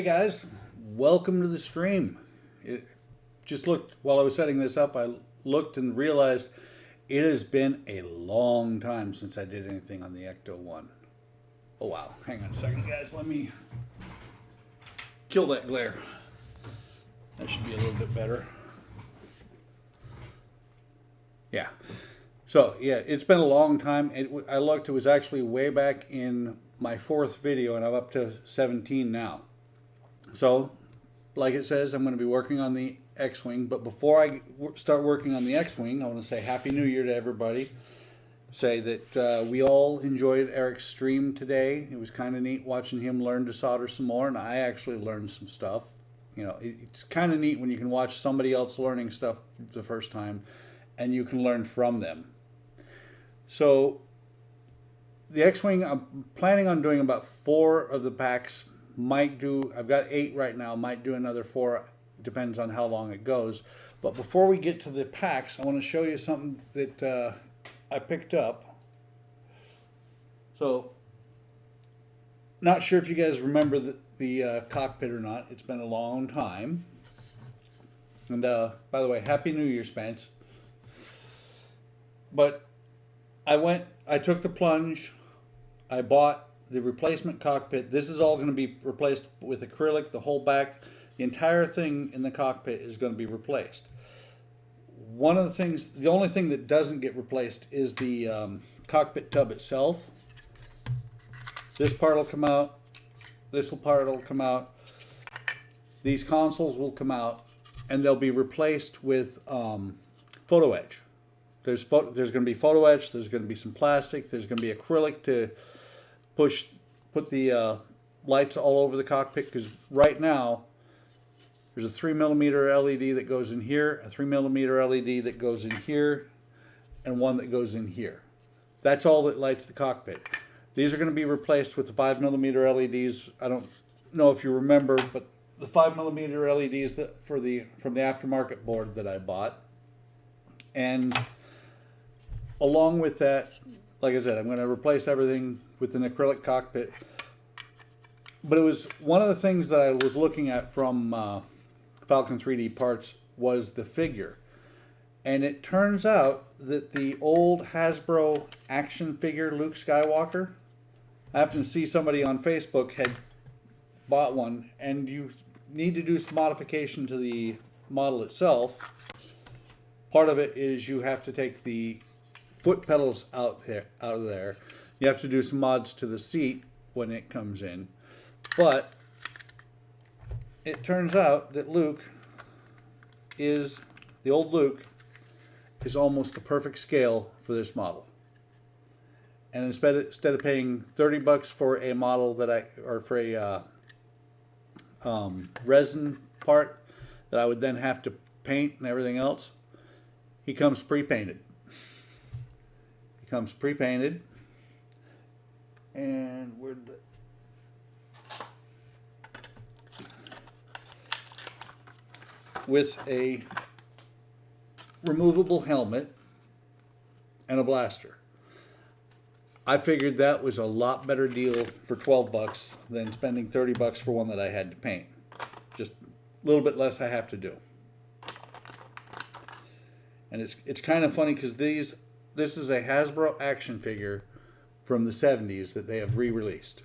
Hey guys, welcome to the stream. It just looked while I was setting this up, I looked and realized it has been a long time since I did anything on the Ecto 1. Oh wow, hang on a second guys, let me kill that glare. That should be a little bit better. Yeah. So yeah, it's been a long time. I looked, it was actually way back in my 4th video and I'm up to 17 now. So, like it says, I'm going to be working on the X-Wing. But before I start working on the X-Wing, I want to say Happy New Year to everybody. Say that we all enjoyed Eric's stream today. It was kind of neat watching him learn to solder some more, and I actually learned some stuff. You know, it's kind of neat when you can watch somebody else learning stuff the first time, and you can learn from them. So, the X-Wing, I'm planning on doing about 4 of the packs. Might do, I've got 8 right now, might do another 4, depends on how long it goes. But before we get to the packs, I want to show you something that I picked up. So, not sure if you guys remember the cockpit or not. It's been a long time. And by the way, Happy New Year, Spence. But I took the plunge, I bought the replacement cockpit. This is all going to be replaced with acrylic, the whole back. The entire thing in the cockpit is going to be replaced. One of the things, the only thing that doesn't get replaced is the cockpit tub itself. This part will come out. This part will come out. These consoles will come out, and they'll be replaced with photo etch. There's going to be photo etch. There's going to be some plastic. There's going to be acrylic to put the lights all over the cockpit, because right now there's a 3mm LED that goes in here, a 3mm LED that goes in here, and one that goes in here. That's all that lights the cockpit. These are going to be replaced with the 5mm LEDs. I don't know if you remember, but the 5mm LEDs from the aftermarket board that I bought. And along with that, like I said, I'm going to replace everything with an acrylic cockpit. But it was one of the things that I was looking at from Falcon 3D Parts was the figure. And it turns out that the old Hasbro action figure Luke Skywalker, I happened to see somebody on Facebook had bought one, and you need to do some modification to the model itself. Part of it is you have to take the foot pedals out of there. You have to do some mods to the seat when it comes in. But it turns out that the old Luke is almost the perfect scale for this model. And instead of paying $30 for a model for a resin part that I would then have to paint and everything else, he comes pre-painted. Comes pre-painted, and with a removable helmet and a blaster. I figured that was a lot better deal for $12 than spending $30 for one that I had to paint. Just a little bit less I have to do. And it's kind of funny because this is a Hasbro action figure from the 70s that they have re-released.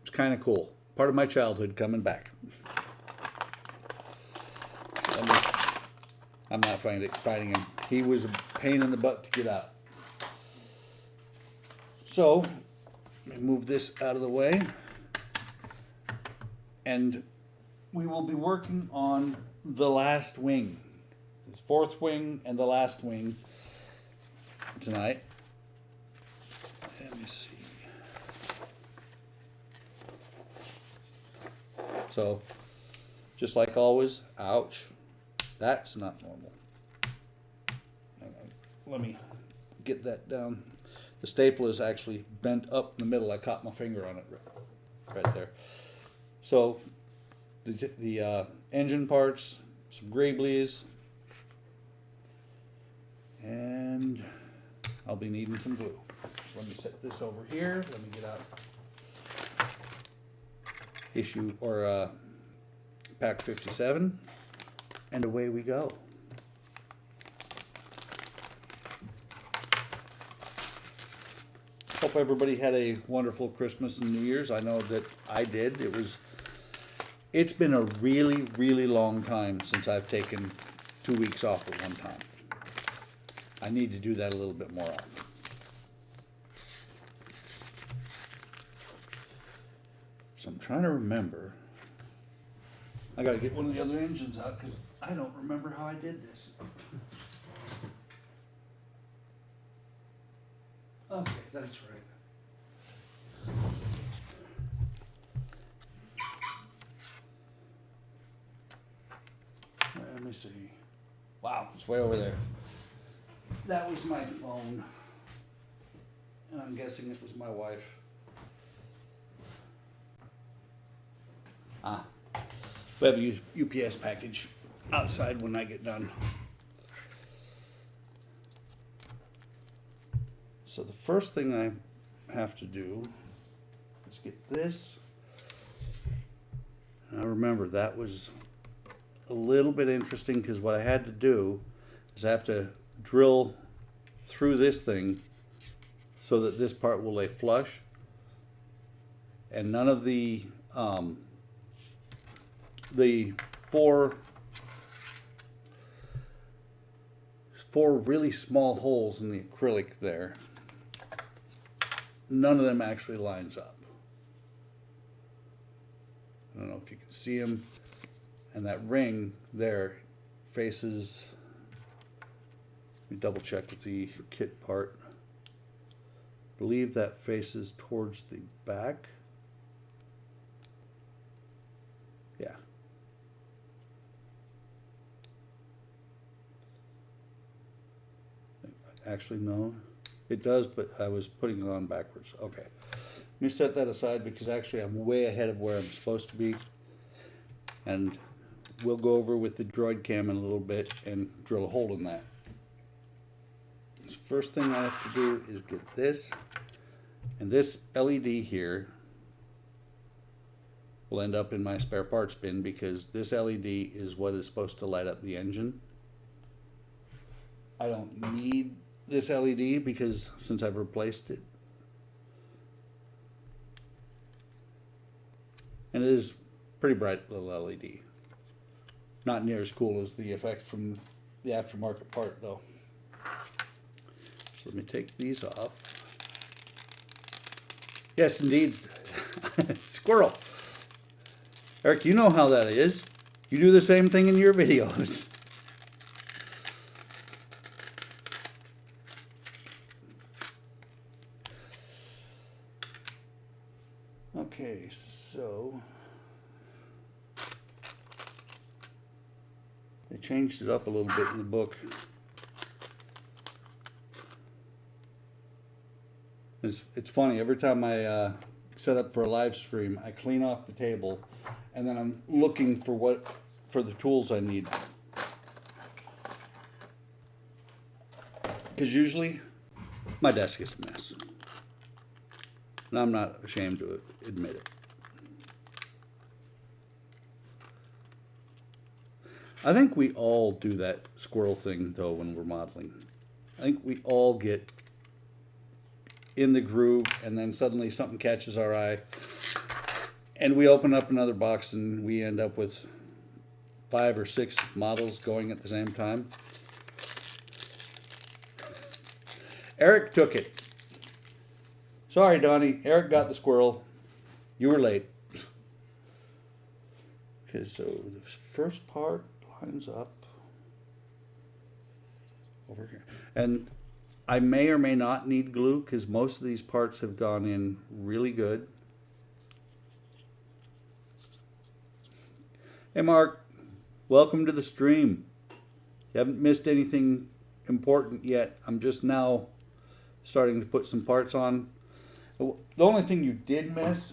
It's kind of cool. Part of my childhood coming back. I'm not fighting him. He was a pain in the butt to get out. So, let me move this out of the way. And we will be working on the last wing. The 4th wing and the last wing tonight. Let me see. So, just like always, ouch, that's not normal. Let me get that down. The staple is actually bent up in the middle. I caught my finger on it right there. So, the engine parts, some greeblies, and I'll be needing some glue. So let me set this over here. Let me get out issue or pack 57, and away we go. Hope everybody had a wonderful Christmas and New Year's. I know that I did. It's been a really, really long time since I've taken 2 weeks off at one time. I need to do that a little bit more often. So I'm trying to remember. I gotta get one of the other engines out because I don't remember how I did this. Okay, that's right. Let me see. Wow, it's way over there. That was my phone. And I'm guessing it was my wife. We have a UPS package outside when I get done. So the first thing I have to do is get this. Now remember, that was a little bit interesting because what I had to do is I have to drill through this thing so that this part will lay flush, and none of the four really small holes in the acrylic there, none of them actually lines up. I don't know if you can see them, and that ring there faces, let me double check with the kit part, I believe that faces towards the back. Yeah. Actually, no, it does, but I was putting it on backwards. Okay. Let me set that aside because actually I'm way ahead of where I'm supposed to be. And we'll go over with the droid cam in a little bit and drill a hole in that. So first thing I have to do is get this. And this LED here will end up in my spare parts bin because this LED is what is supposed to light up the engine. I don't need this LED because since I've replaced it. And it is pretty bright little LED. Not near as cool as the effect from the aftermarket part though. So let me take these off. Yes, indeed. Squirrel. Eric, you know how that is. You do the same thing in your videos. Okay, so they changed it up a little bit in the book. It's funny, every time I set up for a live stream, I clean off the table and then I'm looking for the tools I need. Because usually my desk is a mess. And I'm not ashamed to admit it. I think we all do that squirrel thing though when we're modeling. I think we all get in the groove and then suddenly something catches our eye and we open up another box and we end up with 5 or 6 models going at the same time. Eric took it. Sorry, Donnie. Eric got the squirrel. You were late. Okay, so the first part lines up over here. And I may or may not need glue because most of these parts have gone in really good. Hey, Mark. Welcome to the stream. You haven't missed anything important yet. I'm just now starting to put some parts on. The only thing you did miss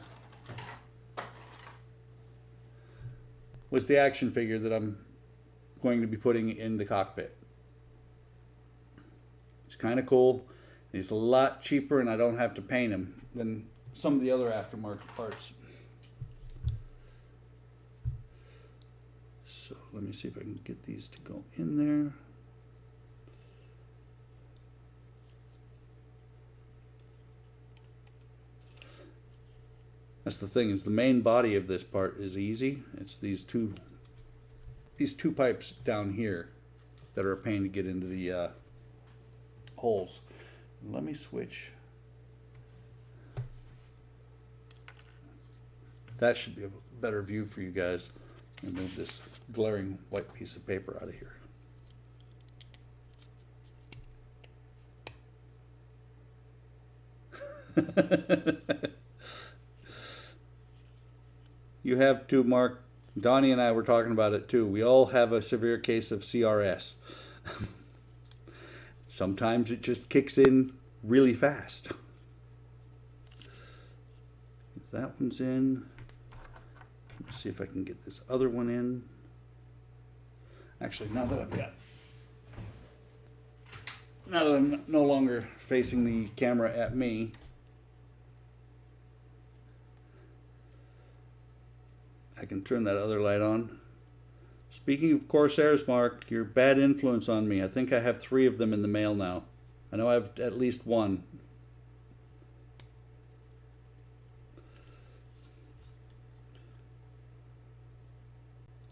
was the action figure that I'm going to be putting in the cockpit. It's kind of cool. He's a lot cheaper and I don't have to paint him than some of the other aftermarket parts. let me see if I can get these to go in there. That's the thing, is the main body of this part is easy. It's these two pipes down here that are a pain to get into the holes. Let me switch. That should be a better view for you guys. And move this glaring white piece of paper out of here. You have too, Mark. Donnie and I were talking about it too. We all have a severe case of CRS. Sometimes it just kicks in really fast. That one's in. Let's see if I can get this other one in. Actually, now that I'm no longer facing the camera at me, I can turn that other light on. Speaking of Corsairs, Mark, your bad influence on me. I think I have 3 of them in the mail now. I know I have at least 1.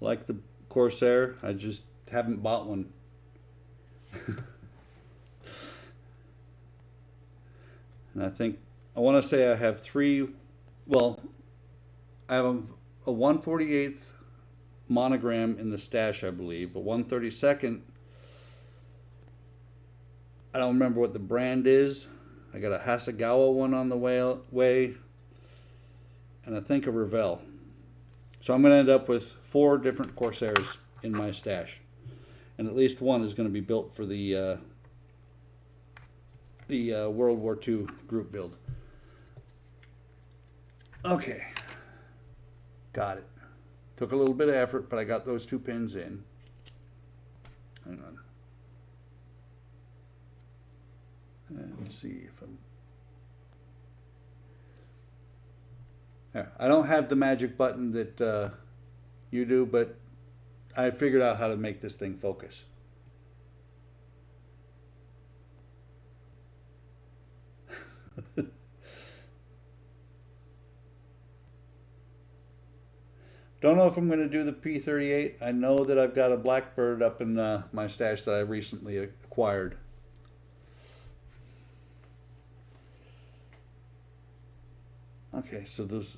Like the Corsair, I just haven't bought one. And I think, I want to say I have 3, well, I have a 1/48th monogram in the stash, I believe. A 1/32nd, I don't remember what the brand is. I got a Hasegawa one on the way, and I think a Revell. So I'm going to end up with 4 different Corsairs in my stash, and at least one is going to be built for the World War II group build. Okay, got it. Took a little bit of effort, but I got those 2 pins in. Hang on. And let's see if I'm... Yeah, I don't have the magic button that you do, but I figured out how to make this thing focus. Don't know if I'm going to do the P38. I know that I've got a Blackbird up in my stash that I recently acquired. Okay, so this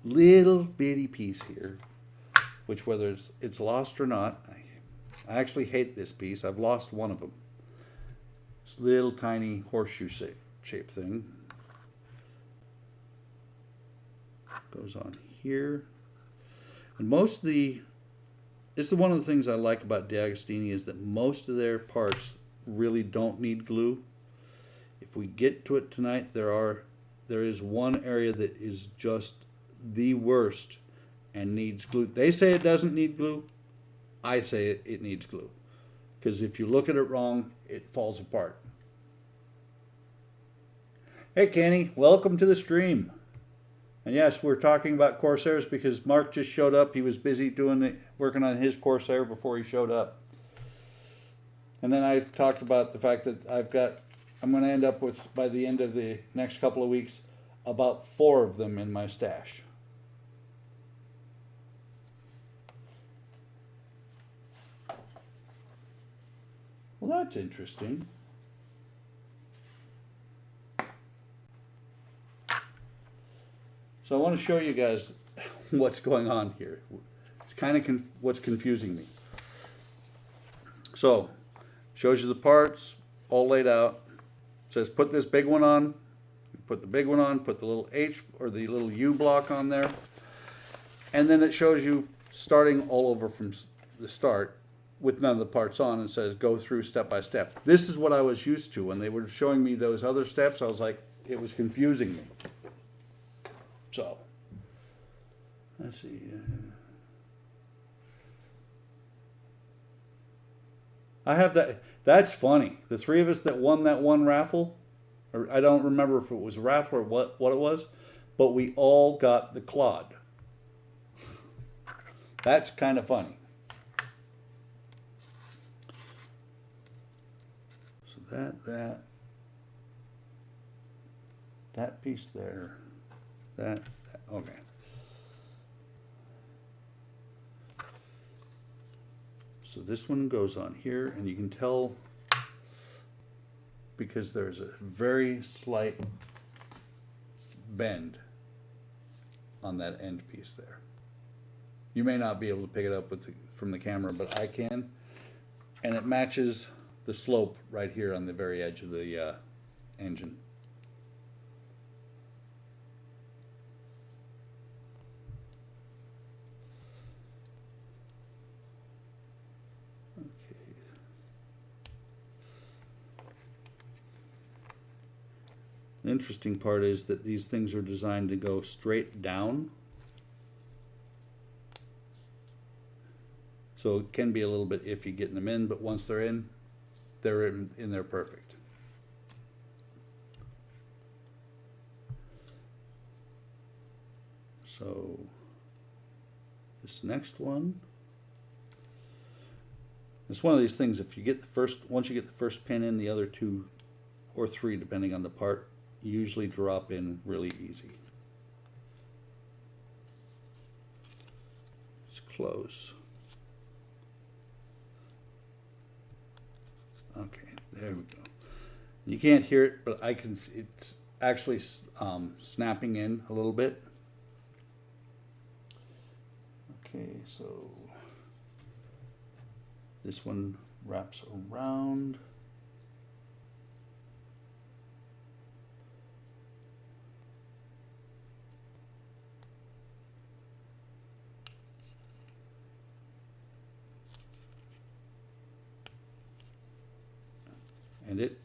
little bitty piece here, which whether it's lost or not, I actually hate this piece. I've lost one of them. This little tiny horseshoe shape thing goes on here. And most of this is one of the things I like about DeAgostini, is that most of their parts really don't need glue. If we get to it tonight, there is one area that is just the worst and needs glue. They say it doesn't need glue. I say it needs glue. Because if you look at it wrong, it falls apart. Hey Kenny, welcome to the stream. And yes, we're talking about Corsairs because Mark just showed up. He was busy working on his Corsair before he showed up. And then I talked about the fact that I'm going to end up with, by the end of the next couple of weeks, about 4 of them in my stash. Well, that's interesting. So I want to show you guys what's going on here. It's kind of what's confusing me. So, shows you the parts all laid out. It says put this big one on, put the big one on, put the little H or the little U block on there. And then it shows you starting all over from the start with none of the parts on, and says go through step by step. This is what I was used to. When they were showing me those other steps, I was like, it was confusing me. So, let's see. I have that. That's funny. The 3 of us that won that one raffle, or I don't remember if it was a raffle or what it was, but we all got the Claude. That's kind of funny. that piece there, that, okay. So this one goes on here, and you can tell because there's a very slight bend on that end piece there. You may not be able to pick it up from the camera, but I can. And it matches the slope right here on the very edge of the engine. The interesting part is that these things are designed to go straight down. So it can be a little bit iffy getting them in, but once they're in there perfect. So this next one, it's one of these things, if you get once you get the first pin in, the other two or three, depending on the part, usually drop in really easy. It's close. Okay, there we go. You can't hear it, but I can. It's actually snapping in a little bit. Okay, so this one wraps around. And it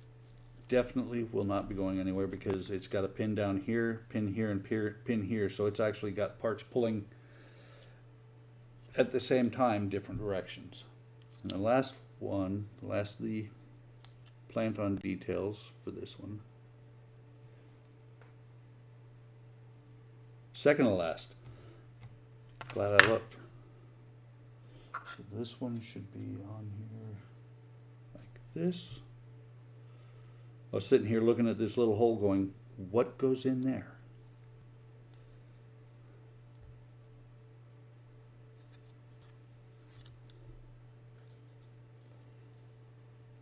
definitely will not be going anywhere because it's got a pin down here, and pin here. So it's actually got parts pulling at the same time, different directions. And the last one, the plant on details for this one. Second to last. Glad I looked. So this one should be on here like this. I was sitting here looking at this little hole going, what goes in there?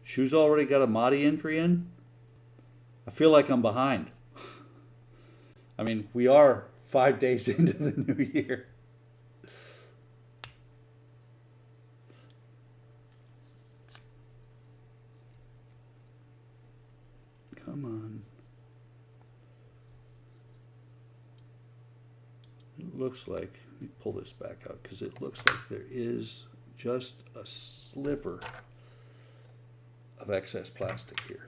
Shoe's already got a Mania entry in. I feel like I'm behind. I mean, we are 5 days into the new year. Come on. It looks like, let me pull this back out because it looks like there is just a sliver of excess plastic here.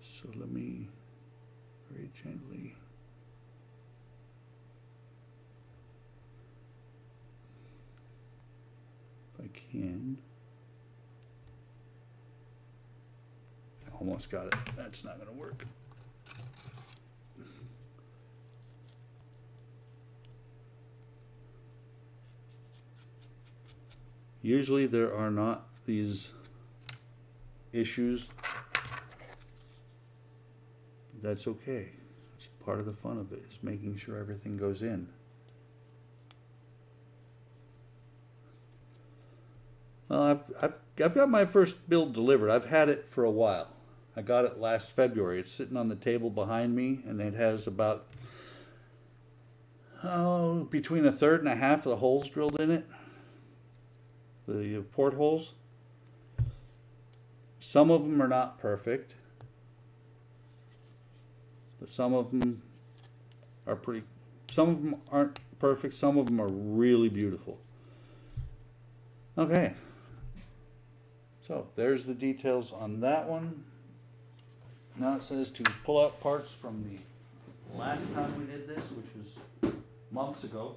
So let me very gently if I can. I almost got it. That's not going to work. Usually there are not these issues. That's okay. It's part of the fun of it, is making sure everything goes in. Well, I've got my first build delivered. I've had it for a while. I got it last February. It's sitting on the table behind me, and it has about between a third and a half of the holes drilled in it. The portholes. Some of them are not perfect, but some of them are pretty. Some of them aren't perfect. Some of them are really beautiful. Okay. So there's the details on that one. Now it says to pull out parts from the last time we did this, which was months ago.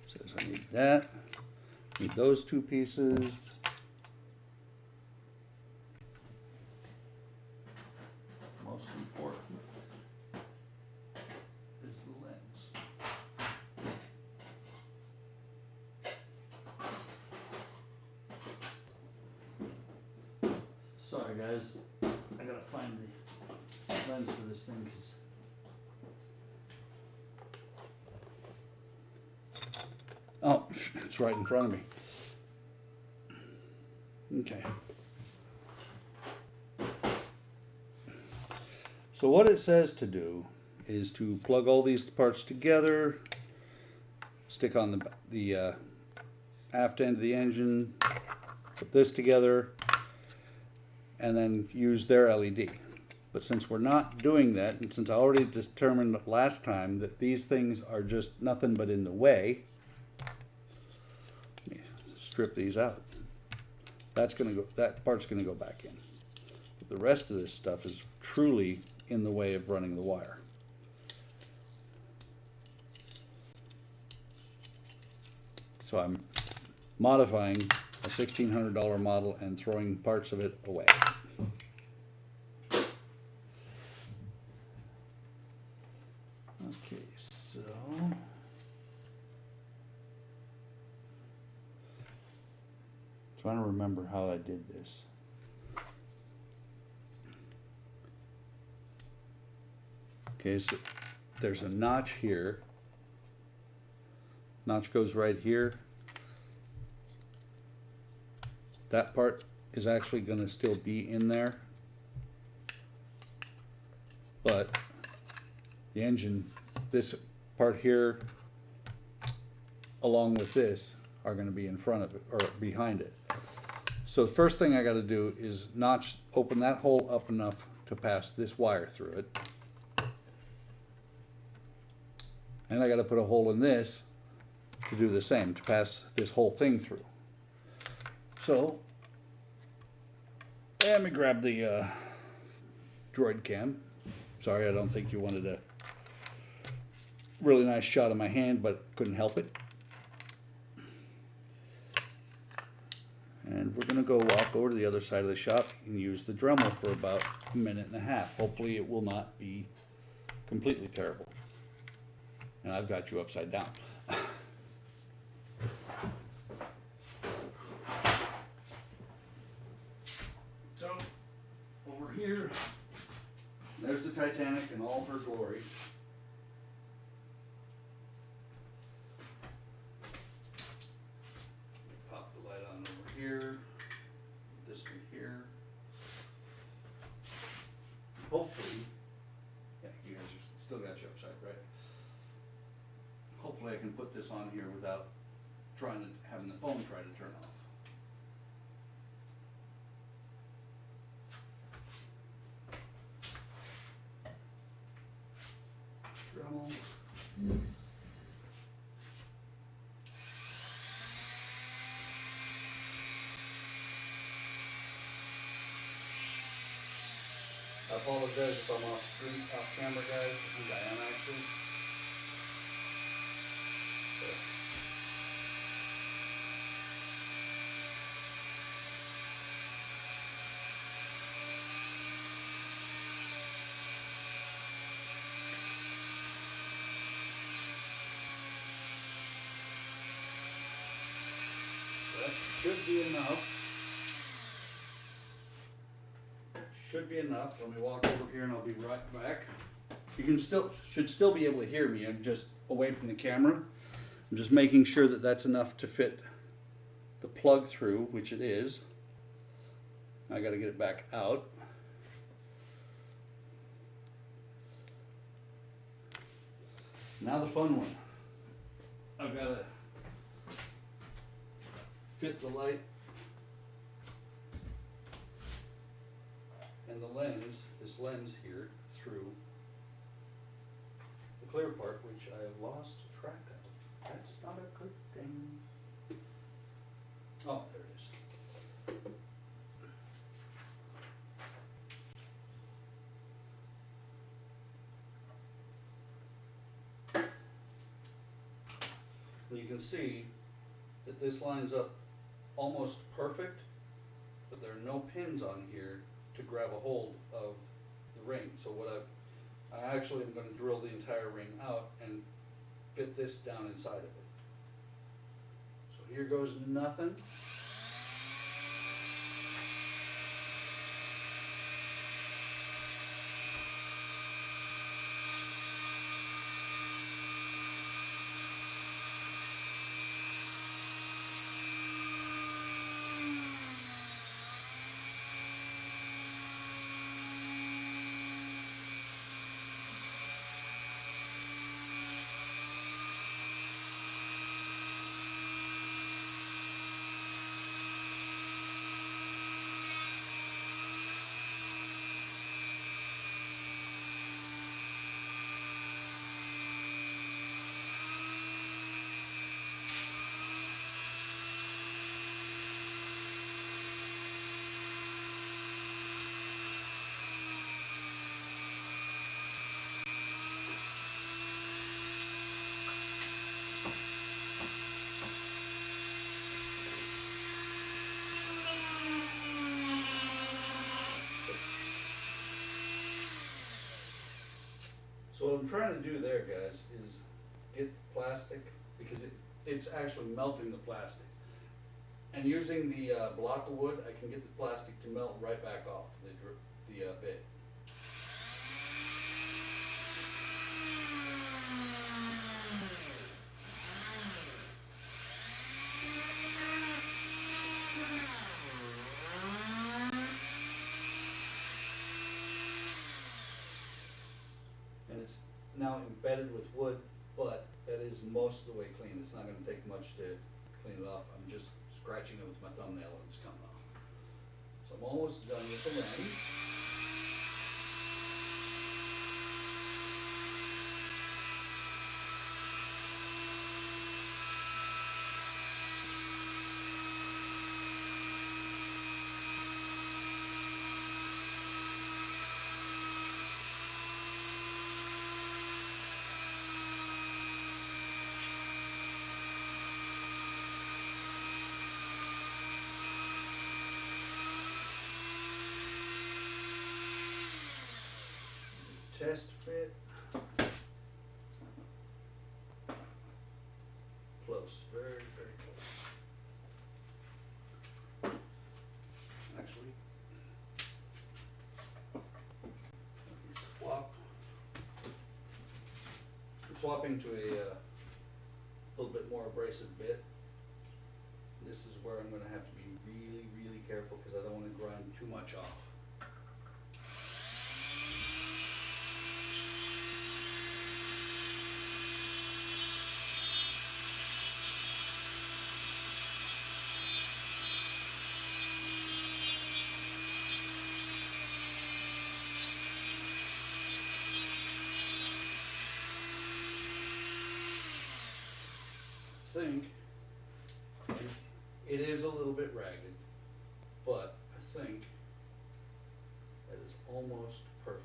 Says I need that. Need those two pieces. Sorry guys, I gotta find the lens for this thing oh, it's right in front of me. Okay. So what it says to do is to plug all these parts together, stick on the aft end of the engine, put this together, and then use their LED. But since we're not doing that, and since I already determined last time that these things are just nothing but in the way, let me strip these out. That's gonna go. That part's gonna go back in. But the rest of this stuff is truly in the way of running the wire. So I'm modifying a $1,600 model and throwing parts of it away. Okay, so trying to remember how I did this. Okay, so there's a notch here. Notch goes right here. That part is actually going to still be in there, but the engine, this part here, along with this, are going to be in front of it or behind it. So the first thing I got to do is open that hole up enough to pass this wire through it. And I got to put a hole in this to do the same, to pass this whole thing through. So, let me grab the droid cam. Sorry, I don't think you wanted a really nice shot of my hand, but couldn't help it. And we're going to go walk over to the other side of the shop and use the Dremel for about a minute and a half. Hopefully it will not be completely terrible. And I've got you upside down. So, over here, there's the Titanic in all her glory. Pop the light on over here, this one here. Hopefully, yeah, you guys are still got you upside, right? Hopefully I can put this on here without having the phone try to turn off. Dremel. I apologize if I'm off camera, guys. I think I am actually. That should be enough. Should be enough. Let me walk over here and I'll be right back. You should still be able to hear me. I'm just away from the camera. I'm just making sure that that's enough to fit the plug through, which it is. I got to get it back out. Now the fun one. I've got to fit the light and the lens, this lens here, through the clear part, which I have lost track of. That's not a good thing. Oh, there it is. And you can see that this lines up almost perfect, but there are no pins on here to grab a hold of the ring. So what I actually am going to drill the entire ring out and fit this down inside of it. So here goes nothing. trying to do there, guys, is get plastic, because it's actually melting the plastic. And using the block of wood, I can get the plastic to melt right back off the bit. And it's now embedded with wood, but that is most of the way clean. It's not going to take much to clean it off. I'm just scratching it with my thumbnail and it's coming off. So I'm almost done with the lens. Test fit. Close, very, very close. Actually, let me swap. I'm swapping to a little bit more abrasive bit. This is where I'm going to have to be really, really careful because I don't want to grind too much off. Think it is a little bit ragged, but I think that is almost perfect.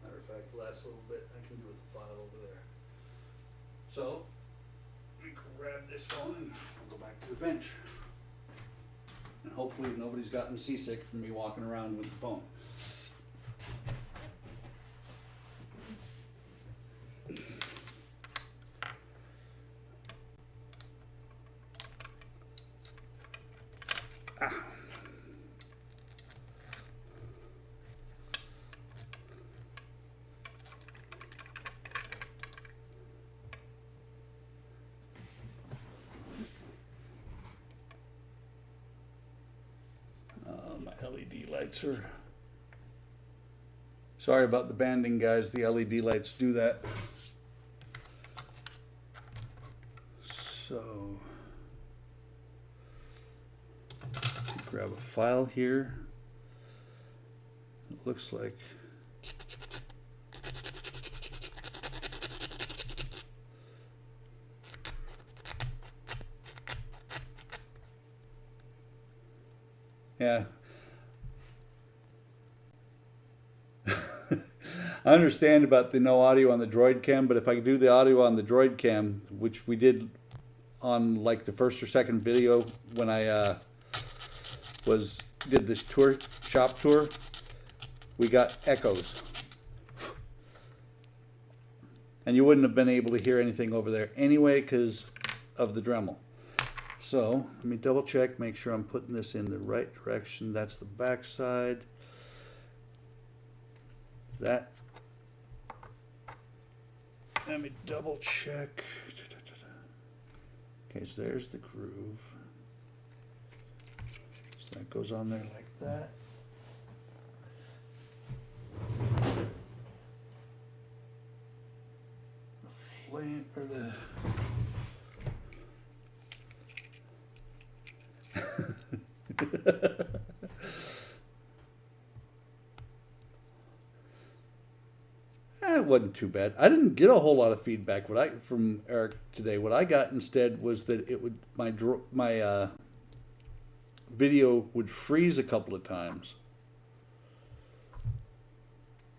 Matter of fact, the last little bit I can do with the file over there. So we can grab this phone and we'll go back to the bench. And hopefully nobody's gotten seasick from me walking around with the phone. My LED lights are... Sorry about the banding, guys. The LED lights do that. So... grab a file here. It looks like yeah. I understand about the no audio on the Droid Cam, but if I do the audio on the Droid Cam, which we did on like the first or second video when I did this shop tour, we got echoes. And you wouldn't have been able to hear anything over there anyway because of the Dremel. So let me double check, make sure I'm putting this in the right direction. That's the back side. That. Let me double check. Okay, so there's the groove. So that goes on there like that. The flame, or the... It wasn't too bad. I didn't get a whole lot of feedback from Eric today. What I got instead was that it would my video would freeze a couple of times.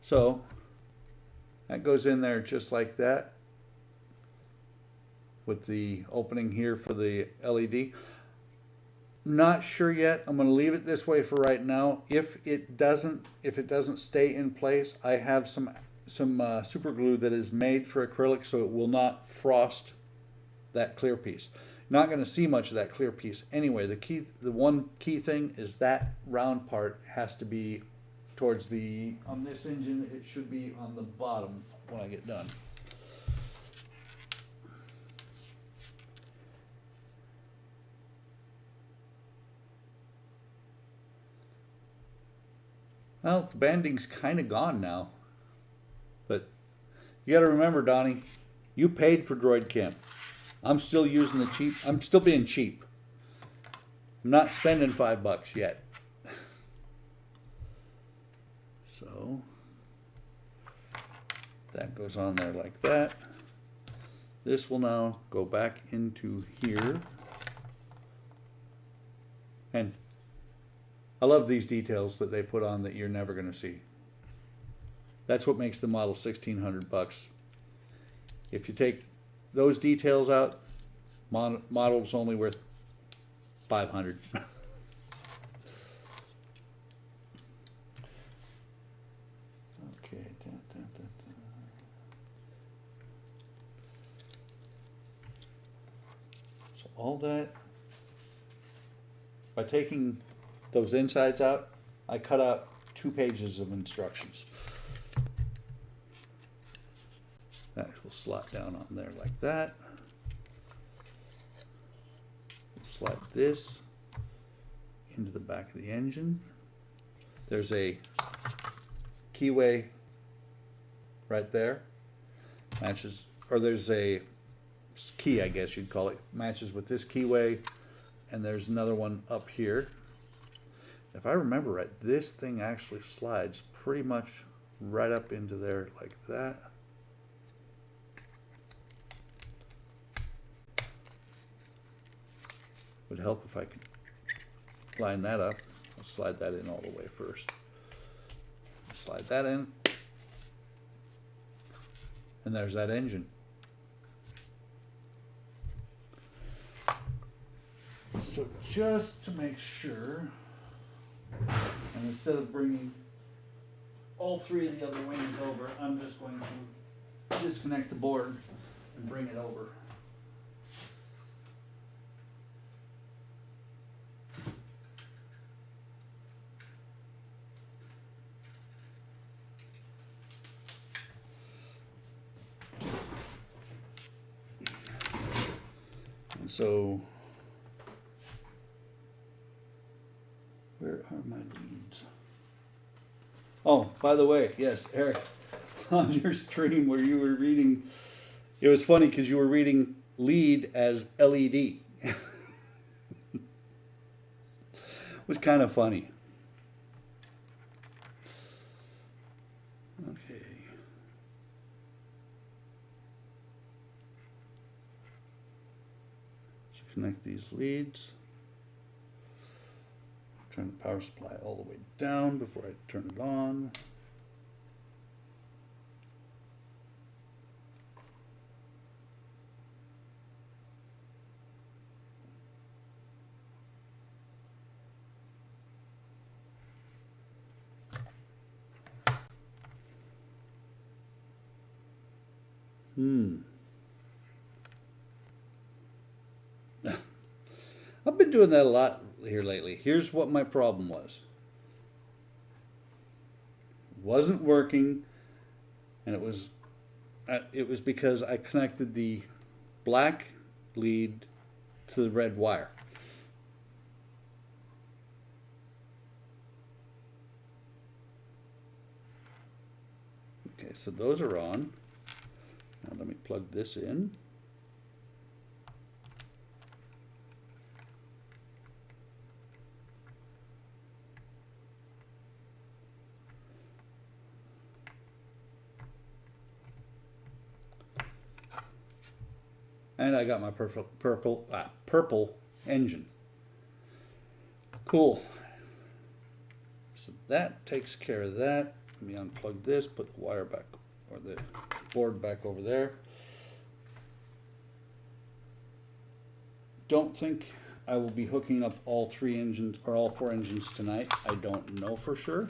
So that goes in there just like that with the opening here for the LED. Not sure yet. I'm going to leave it this way for right now. If it doesn't stay in place, I have some super glue that is made for acrylic, so it will not frost that clear piece. Not going to see much of that clear piece anyway. The one key thing is that round part has to be towards on this engine, it should be on the bottom when I get done. Well, the banding's kind of gone now. But you got to remember, Donnie, you paid for Droid Camp. I'm still using the cheap. I'm still being cheap. I'm not spending $5 yet. So that goes on there like that. This will now go back into here. And I love these details that they put on that you're never going to see. That's what makes the model $1,600. If you take those details out, model's only worth $500. Okay. So all that, by taking those insides out, I cut out 2 pages of instructions. That will slot down on there like that. Slide this into the back of the engine. There's a keyway right there. Matches, or there's a key, I guess you'd call it, matches with this keyway. And there's another one up here. If I remember right, this thing actually slides pretty much right up into there like that. Would help if I could line that up. I'll slide that in all the way first. Slide that in. And there's that engine. So just to make sure, and instead of bringing all 3 of the other wings over, I'm just going to disconnect the board and bring it over. And so, where are my leads? Oh, by the way, yes, Eric, on your stream where you were reading, it was funny because you were reading lead as LED. It was kind of funny. Okay. So connect these leads. Turn the power supply all the way down before I turn it on. I've been doing that a lot here lately. Here's what my problem was. It wasn't working, and it was because I connected the black lead to the red wire. Okay, so those are on. Now let me plug this in. And I got my purple engine. Cool. So that takes care of that. Let me unplug this, put the wire back, or the board back over there. Don't think I will be hooking up all 3 engines or all 4 engines tonight. I don't know for sure.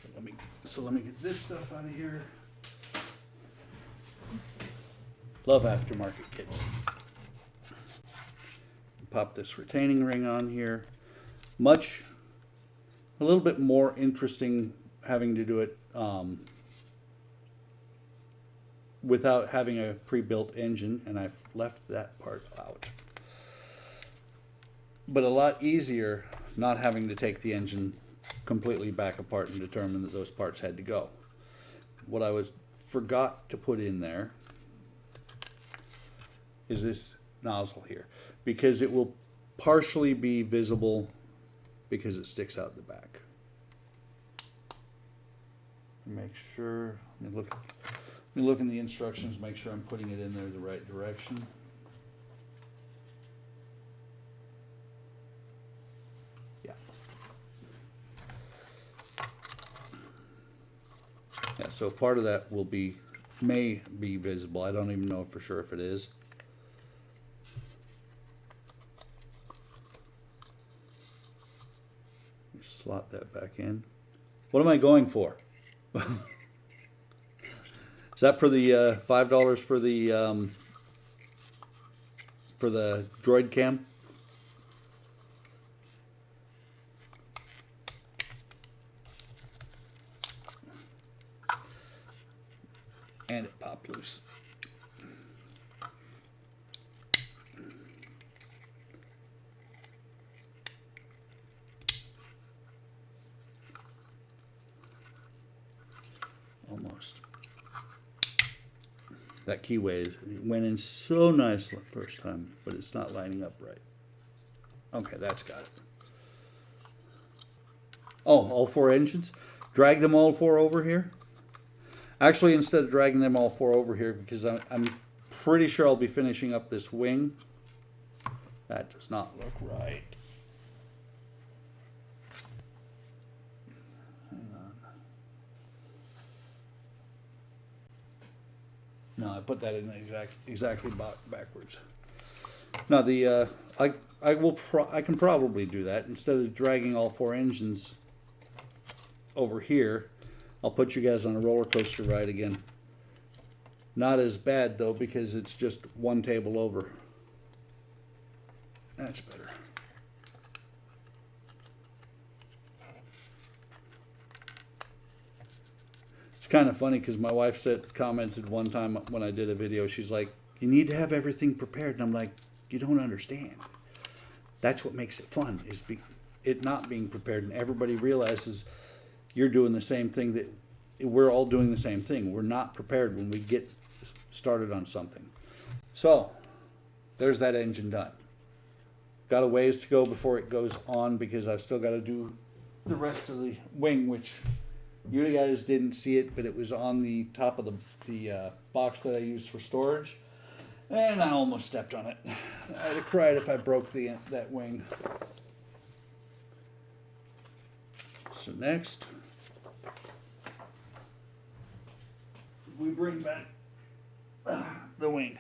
So let me So let me get this stuff out of here. Love aftermarket kits. Pop this retaining ring on here. A little bit more interesting having to do it without having a pre-built engine, and I've left that part out. But a lot easier not having to take the engine completely back apart and determine that those parts had to go. What I forgot to put in there is this nozzle here, because it will partially be visible because it sticks out the back. Make sure, let me look in the instructions, make sure I'm putting it in there the right direction. Yeah. Yeah, so part of that may be visible. I don't even know for sure if it is. Slot that back in. What am I going for? Is that for the $5 for the droid cam? And it popped loose. Almost. That keyway went in so nice the first time, but it's not lining up right. Okay, that's got it. Oh, all four engines? Drag them all four over here? Actually, instead of dragging them all four over here, because I'm pretty sure I'll be finishing up this wing. That does not look right. No, I put that in exactly backwards. Now I can probably do that. Instead of dragging all four engines over here, I'll put you guys on a roller coaster ride again. Not as bad though, because it's just one table over. That's better. It's kind of funny because my wife commented one time when I did a video, she's like, you need to have everything prepared. And I'm like, you don't understand. That's what makes it fun, is it not being prepared. And everybody realizes you're doing the same thing, that we're all doing the same thing. We're not prepared when we get started on something. So there's that engine done. Got a ways to go before it goes on, because I've still got to do the rest of the wing, which you guys didn't see it, but it was on the top of the box that I used for storage, and I almost stepped on it. I'd have cried if I broke that wing. So next, we bring back the wing.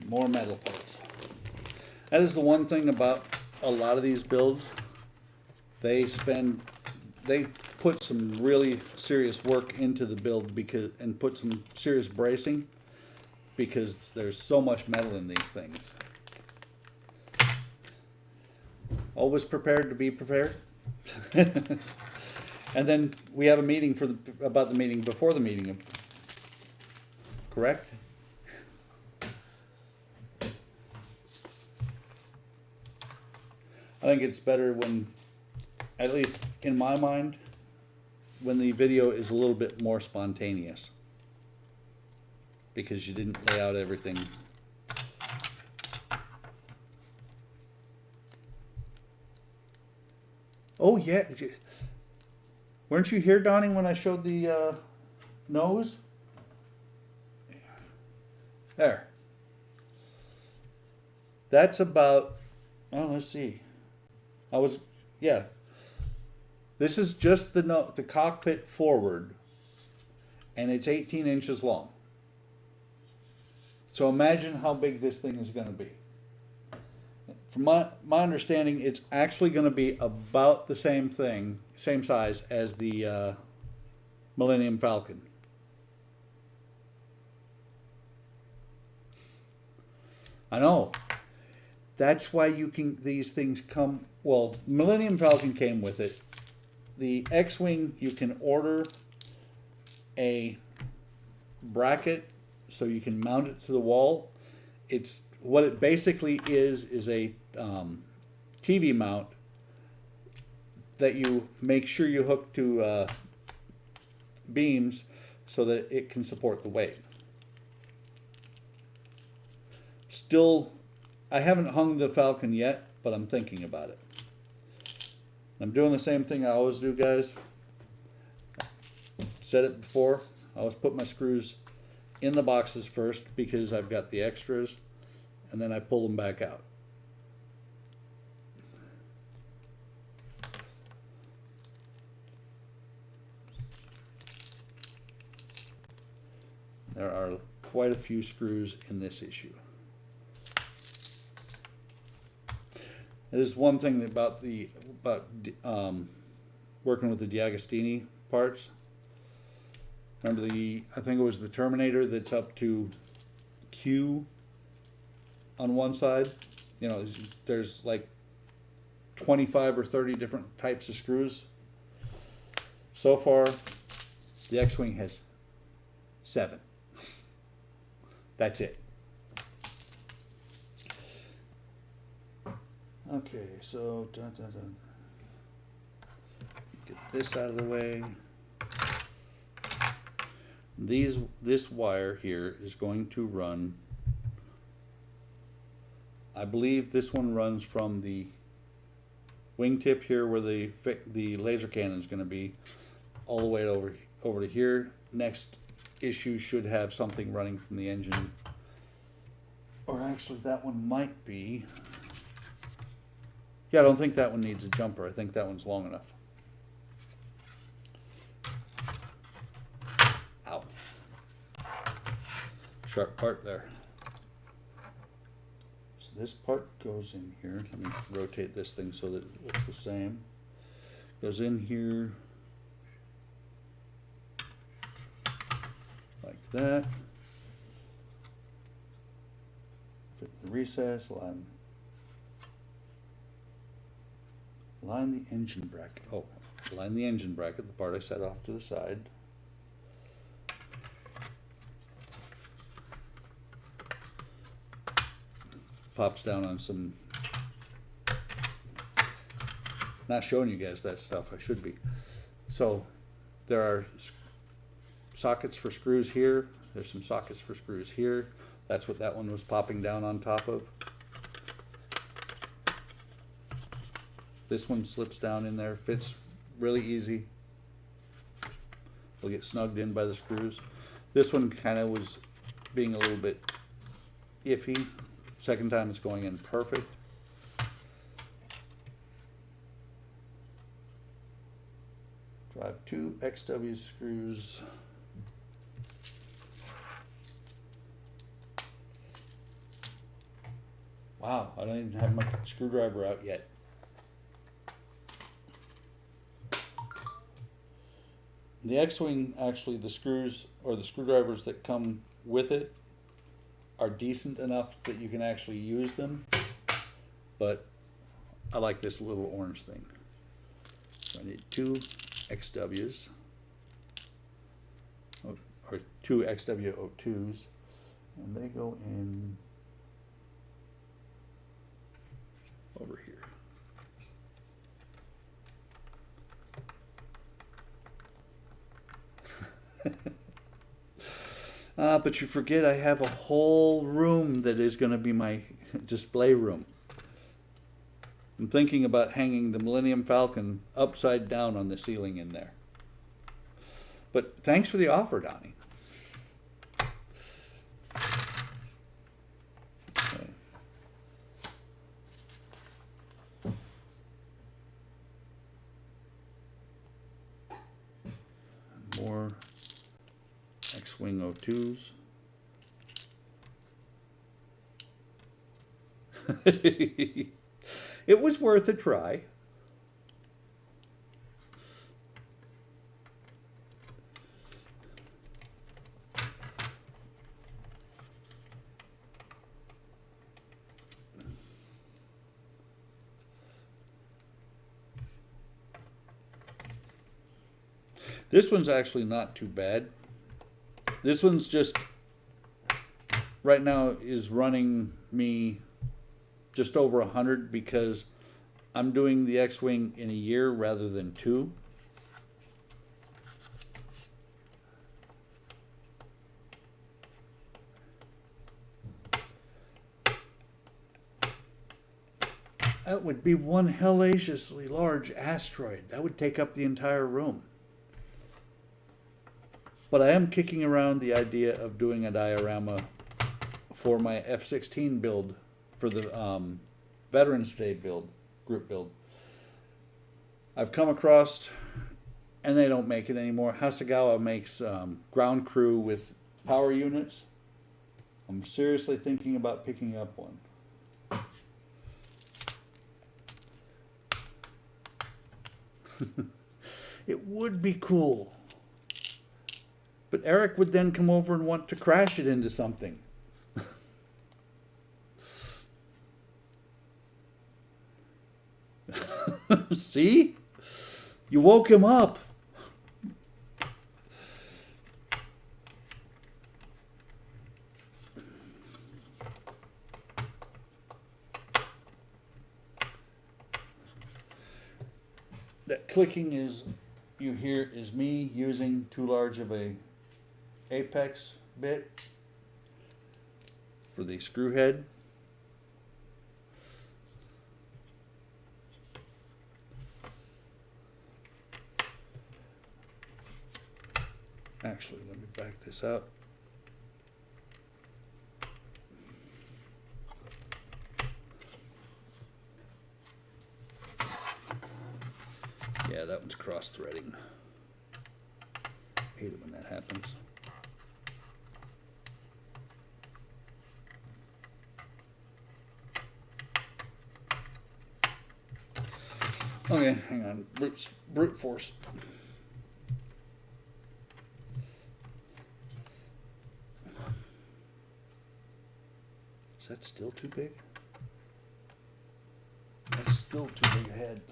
More metal parts. That is the one thing about a lot of these builds. They put some really serious work into the build, and put some serious bracing, because there's so much metal in these things. Always prepared to be prepared. And then we have a meeting about the meeting before the meeting. Correct? I think it's better when, at least in my mind, when the video is a little bit more spontaneous, because you didn't lay out everything. Oh yeah, weren't you here, Donnie, when I showed the nose? There. That's about, oh, let's see. This is just the cockpit forward, and it's 18 inches long. So imagine how big this thing is going to be from my understanding, it's actually going to be about the same thing, same size as the Millennium Falcon. I know. That's why you can, these things come, well, Millennium Falcon came with it. The X-Wing, you can order a bracket so you can mount it to the wall. It's, what it basically is a TV mount that you make sure you hook to beams so that it can support the weight. Still, I haven't hung the Falcon yet, but I'm thinking about it. I'm doing the same thing I always do, guys. Said it before, I always put my screws in the boxes first because I've got the extras, and then I pull them back out. There are quite a few screws in this issue. There's one thing about working with the DeAgostini parts. Remember I think it was the Terminator that's up to Q on one side. You know, there's like 25 or 30 different types of screws. So far, the X-Wing has 7. That's it. Okay, so get this out of the way. This wire here is going to run, I believe this one runs from the wingtip here where the laser cannon is going to be all the way over to here. Next issue should have something running from the engine, or actually that one might be. Yeah, I don't think that one needs a jumper. I think that one's long enough. Ow. Sharp part there. So this part goes in here. Let me rotate this thing so that it looks the same. Goes in here. Like that. Fit the recess, line the engine bracket. Oh, line the engine bracket, the part I set off to the side. Pops down on some, not showing you guys that stuff, I should be. So there are sockets for screws here. There's some sockets for screws here. That's what that one was popping down on top of. This one slips down in there, fits really easy. Will get snugged in by the screws. This one kind of was being a little bit iffy. Second time it's going in perfect. Drive 2 XW screws. Wow, I don't even have my screwdriver out yet. The X-Wing, actually, the screws or the screwdrivers that come with it are decent enough that you can actually use them, but I like this little orange thing. So I need 2 XWs, or 2 XW02s, and they go in over here. But you forget I have a whole room that is going to be my display room. I'm thinking about hanging the Millennium Falcon upside down on the ceiling in there. But thanks for the offer, Donnie. Okay. More X-Wing 02s. It was worth a try. This one's actually not too bad. This one's just, right now is running me just over 100 because I'm doing the X-Wing in a year rather than 2. That would be one hellaciously large asteroid. That would take up the entire room. But I am kicking around the idea of doing a diorama for my F-16 build, for the Veterans Day build, group build. I've come across, and they don't make it anymore, Hasegawa makes ground crew with power units. I'm seriously thinking about picking up one. It would be cool. But Eric would then come over and want to crash it into something. See? You woke him up. That clicking is, you hear, is me using too large of a apex bit for the screw head. Actually, let me back this up. Yeah, that one's cross-threading. Hate it when that happens. Okay, hang on. Brute force. Is that still too big? That's still too big a head.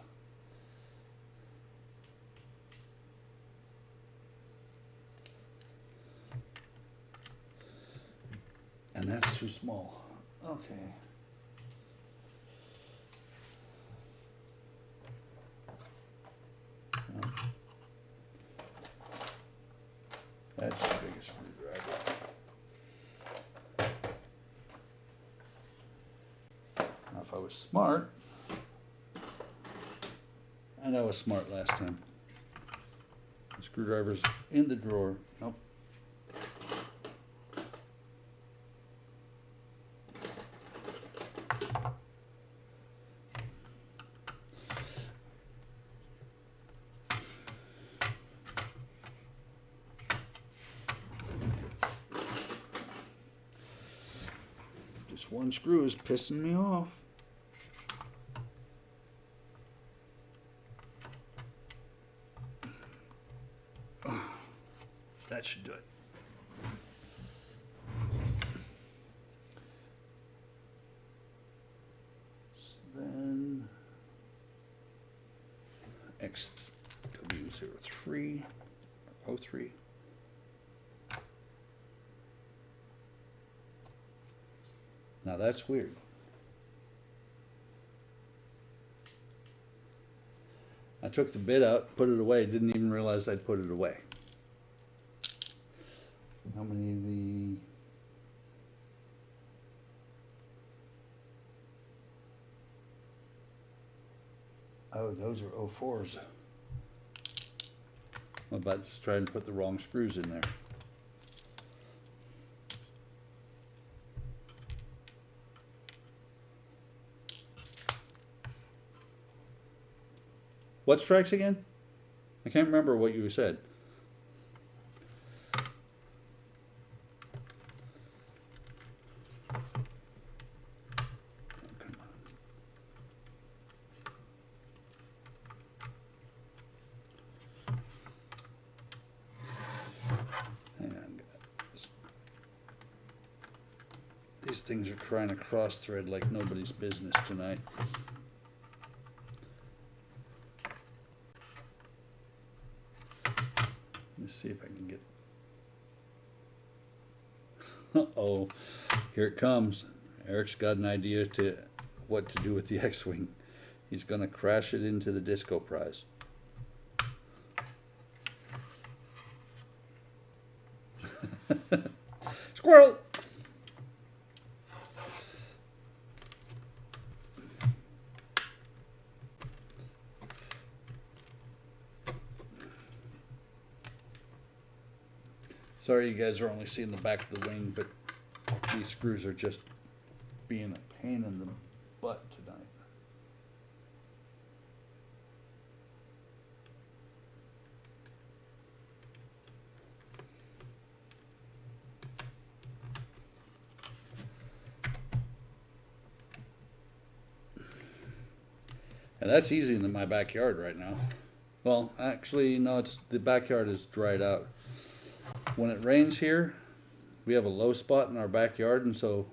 And that's too small. Okay. That's the biggest screwdriver. Now, if I was smart, and I was smart last time. The screwdriver's in the drawer. Nope. This one screw is pissing me off. That should do it. So then XW03 or 03. Now that's weird. I took the bit out, put it away, didn't even realize I'd put it away. How many of the... Oh, those are 04s. I'm about to try and put the wrong screws in there. What strikes again? I can't remember what you said. These things are trying to cross thread like nobody's business tonight. Let's see if I can get. Uh-oh, here it comes. Eric's got an idea to what to do with the X-Wing. He's going to crash it into the disco prize. Squirrel! Sorry you guys are only seeing the back of the wing, but these screws are just being a pain in the butt tonight. And that's easy in my backyard right now. Well, actually, no, the backyard is dried out. When it rains here, we have a low spot in our backyard, and so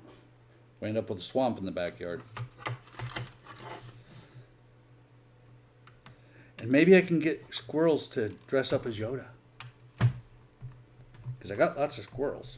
we end up with a swamp in the backyard. And maybe I can get squirrels to dress up as Yoda, because I got lots of squirrels.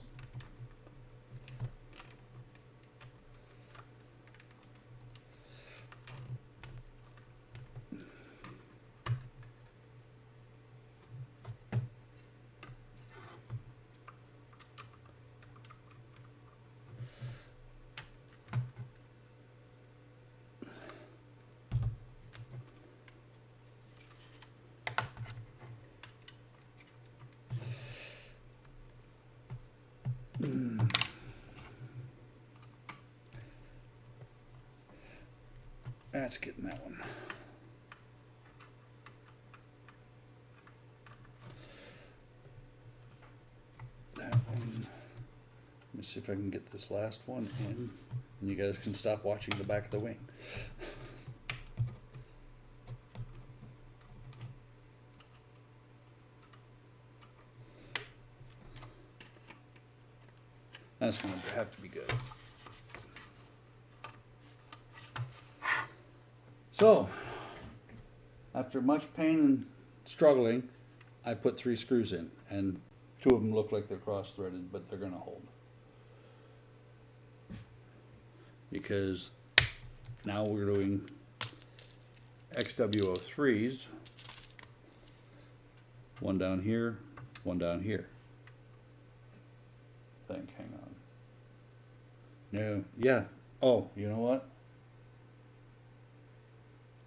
That's getting that one. That one. Let me see if I can get this last one in, and you guys can stop watching the back of the wing. That's going to have to be good. So, after much pain and struggling, I put 3 screws in, and 2 of them look like they're cross-threaded, but they're going to hold. Because now we're doing XW03s. One down here, one down here. Hang on. No, yeah. Oh, you know what?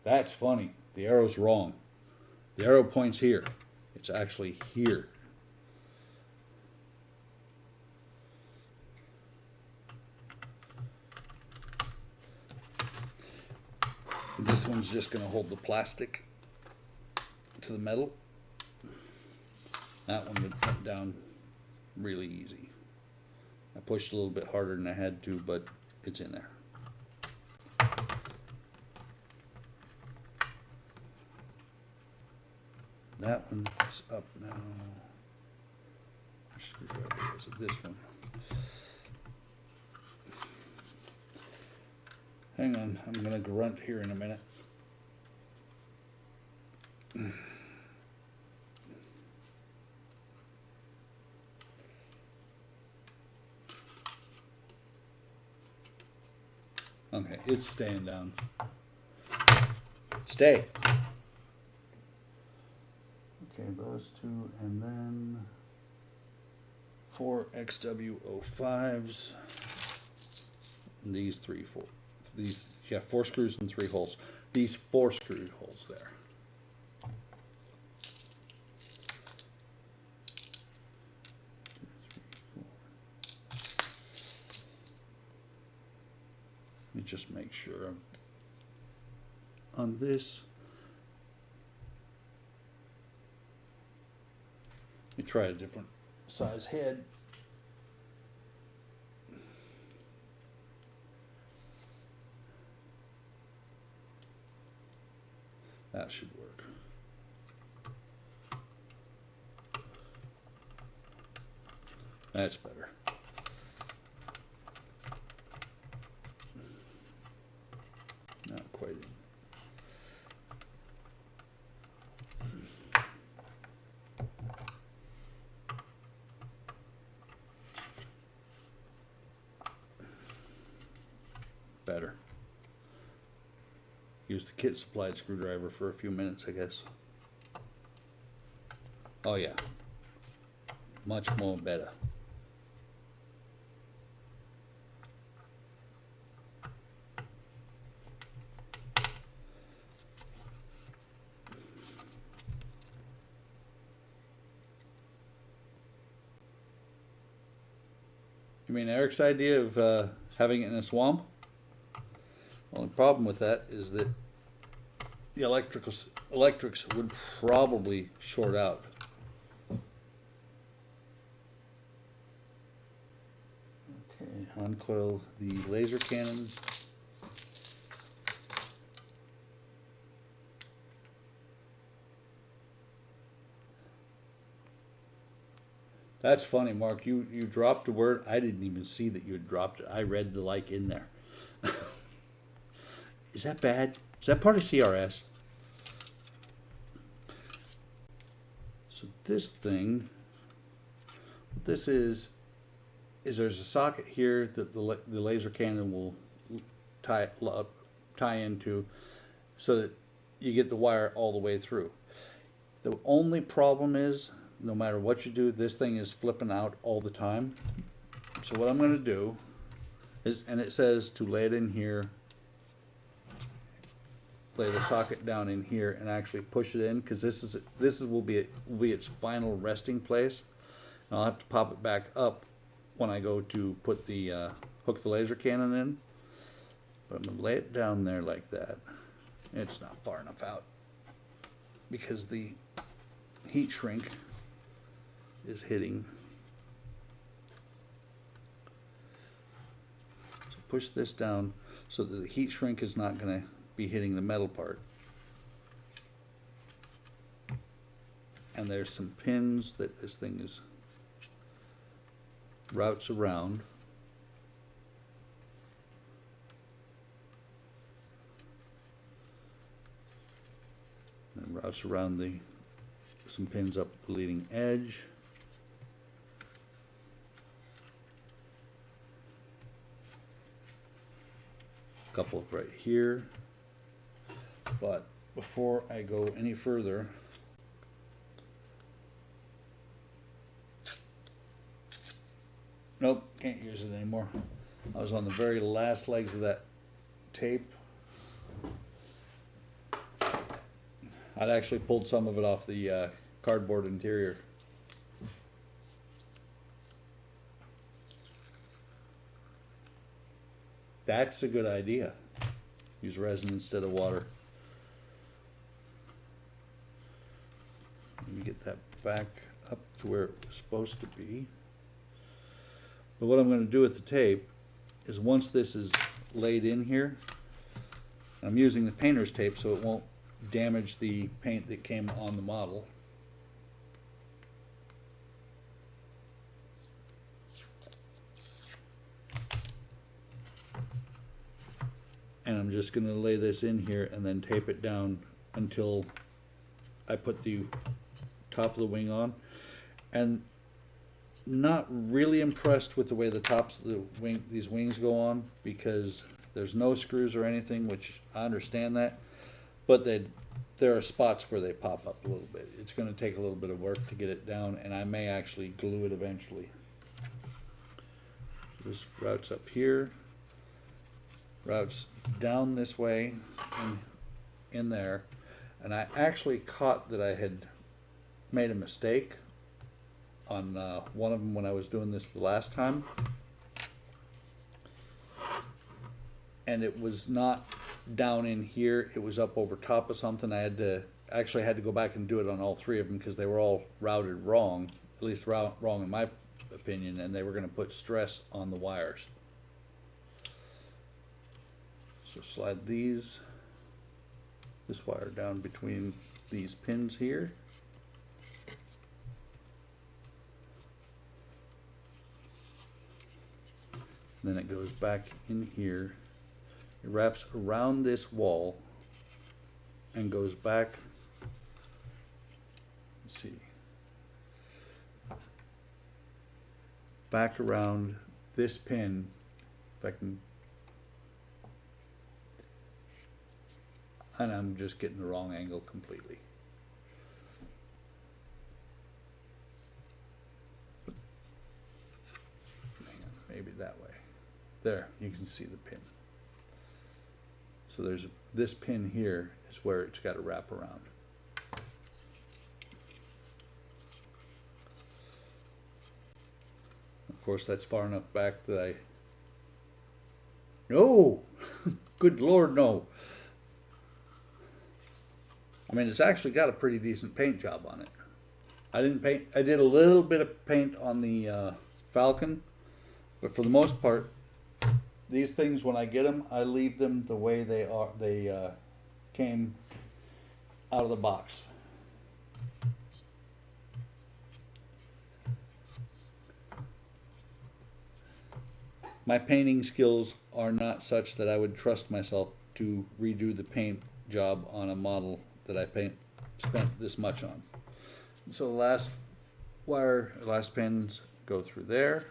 That's funny. The arrow's wrong. The arrow points here. It's actually here. This one's just going to hold the plastic to the metal. That one went down really easy. I pushed a little bit harder than I had to, but it's in there. That one is up now. Which screwdriver is it? This one. Hang on, I'm going to grunt here in a minute. Okay, it's staying down. Stay. Okay, those 2, and then 4 XW05s. And these 3, 4. These, yeah, 4 screws and 3 holes. These 4 screw holes there. Let me just make sure I'm on this. Let me try a different size head. That should work. That's better. better. Use the kit supplied screwdriver for a few minutes, I guess. Oh yeah, much more better. You mean Eric's idea of having it in a swamp? Only problem with that is that the electrics would probably short out. Okay, uncoil the laser cannons. That's funny, Mark. You dropped a word. I didn't even see that you had dropped it. I read the like in there. Is that bad? Is that part of CRS? So this thing, what this is there's a socket here that the laser cannon will tie into, so that you get the wire all the way through. The only problem is, no matter what you do, this thing is flipping out all the time. So what I'm going to do is, and it says to lay it in here, lay the socket down in here, and actually push it in, because this will be its final resting place. And I'll have to pop it back up when I go to put the hook the laser cannon in. But I'm going to lay it down there like that. It's not far enough out because the heat shrink is hitting. So push this down so that the heat shrink is not going to be hitting the metal part. And there's some pins that this thing is routes around. And routes around some pins up the leading edge. A couple right here. But before I go any further, nope, can't use it anymore. I was on the very last legs of that tape. I'd actually pulled some of it off the cardboard interior. That's a good idea. Use resin instead of water. Let me get that back up to where it was supposed to be. But what I'm going to do with the tape is, once this is laid in here, I'm using the painter's tape so it won't damage the paint that came on the model. And I'm just going to lay this in here and then tape it down until I put the top of the wing on. And not really impressed with the way the tops of these wings go on, because there's no screws or anything, which I understand that, but there are spots where they pop up a little bit. It's going to take a little bit of work to get it down, and I may actually glue it eventually. So this routes up here, routes down this way and in there, and I actually caught that I had made a mistake on one of them when I was doing this the last time, and it was not down in here, it was up over top of something. I had to go back and do it on all three of them because they were all routed wrong, at least wrong in my opinion, and they were going to put stress on the wires. So slide this wire down between these pins here. Then it goes back in here. It wraps around this wall and goes back. Let's see. Back around this pin. If I can And I'm just getting the wrong angle completely. Maybe that way. There, you can see the pin. So there's this pin here is where it's got to wrap around. Of course, that's far enough back that I... No! Good Lord, no! I mean, it's actually got a pretty decent paint job on it. I did a little bit of paint on the Falcon, but for the most part, these things, when I get them, I leave them the way they are. They came out of the box. My painting skills are not such that I would trust myself to redo the paint job on a model that I spent this much on. So the last pins go through there.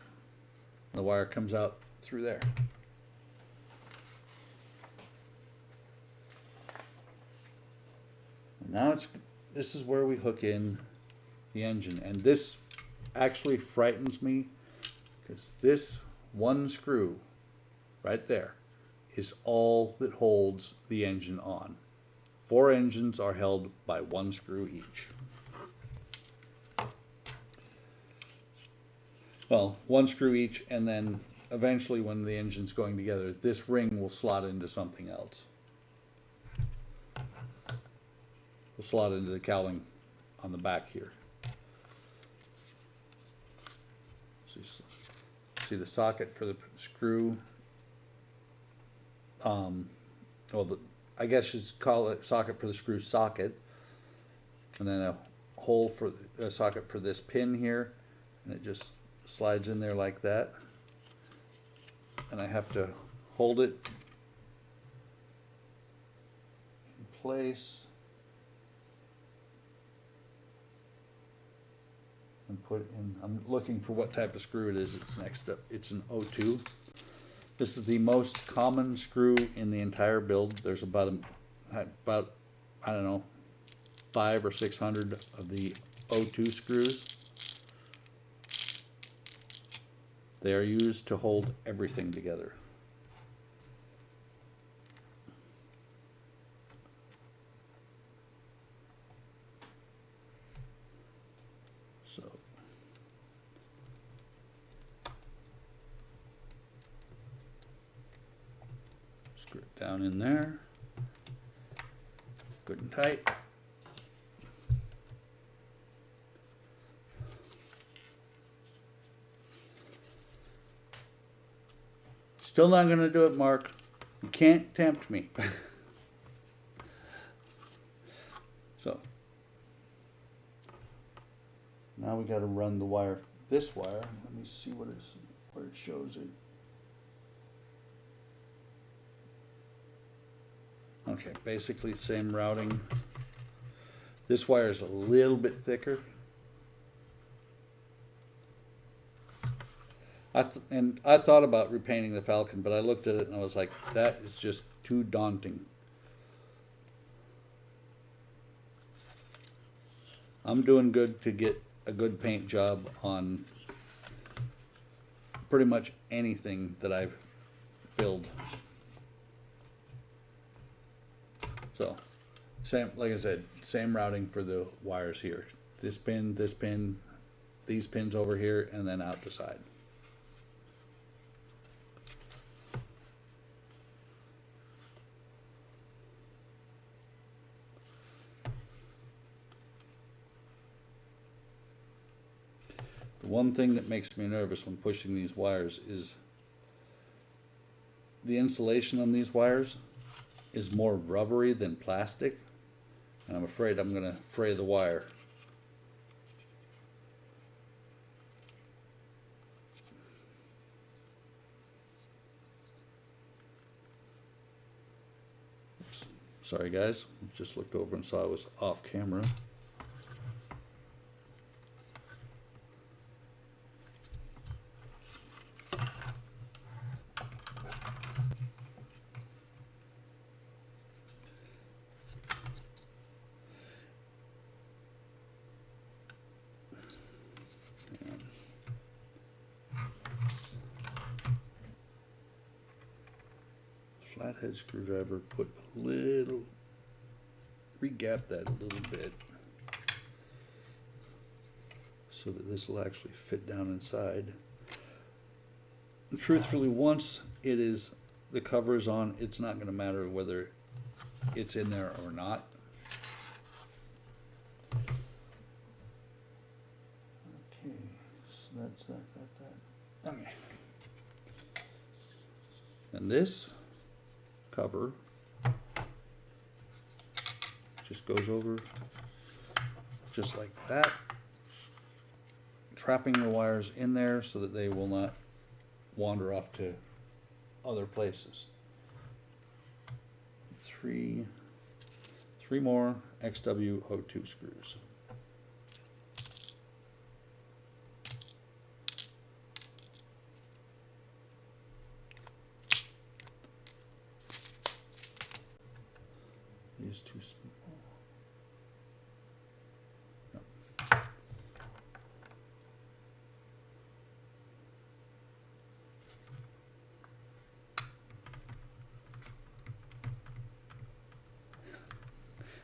The wire comes out through there. And now this is where we hook in the engine, and this actually frightens me because this one screw right there is all that holds the engine on. 4 engines are held by one screw each. Well, one screw each, and then eventually when the engine's going together, this ring will slot into something else. Will slot into the cowling on the back here. So see the socket for the screw. I guess you should call it socket for the screw socket, and then a hole for a socket for this pin here, and it just slides in there like that. And I have to hold it in place and put it in. I'm looking for what type of screw it is. It's next up. It's an 02. This is the most common screw in the entire build. There's about I don't know, 500 or 600 of the 02 screws. They are used to hold everything together. So screw it down in there, good and tight. Still not going to do it, Mark. You can't tempt me. So now we got to run the wire, this wire. Let me see where it shows it. Okay, basically same routing. This wire is a little bit thicker. I thought about repainting the Falcon, but I looked at it and I was like, that is just too daunting. I'm doing good to get a good paint job on pretty much anything that I build. So, same, like I said, same routing for the wires here. This pin, these pins over here, and then out the side. The one thing that makes me nervous when pushing these wires is the insulation on these wires is more rubbery than plastic, and I'm afraid I'm going to fray the wire. Oops. Sorry guys, just looked over and saw I was off camera. flathead screwdriver, put a little, re-gap that a little bit so that this will actually fit down inside. And truthfully, once it is, the cover is on, it's not going to matter whether it's in there or not. Okay, so that's that. Okay. And this cover just goes over just like that, trapping the wires in there so that they will not wander off to other places. Three more XW02 screws. These too small. No.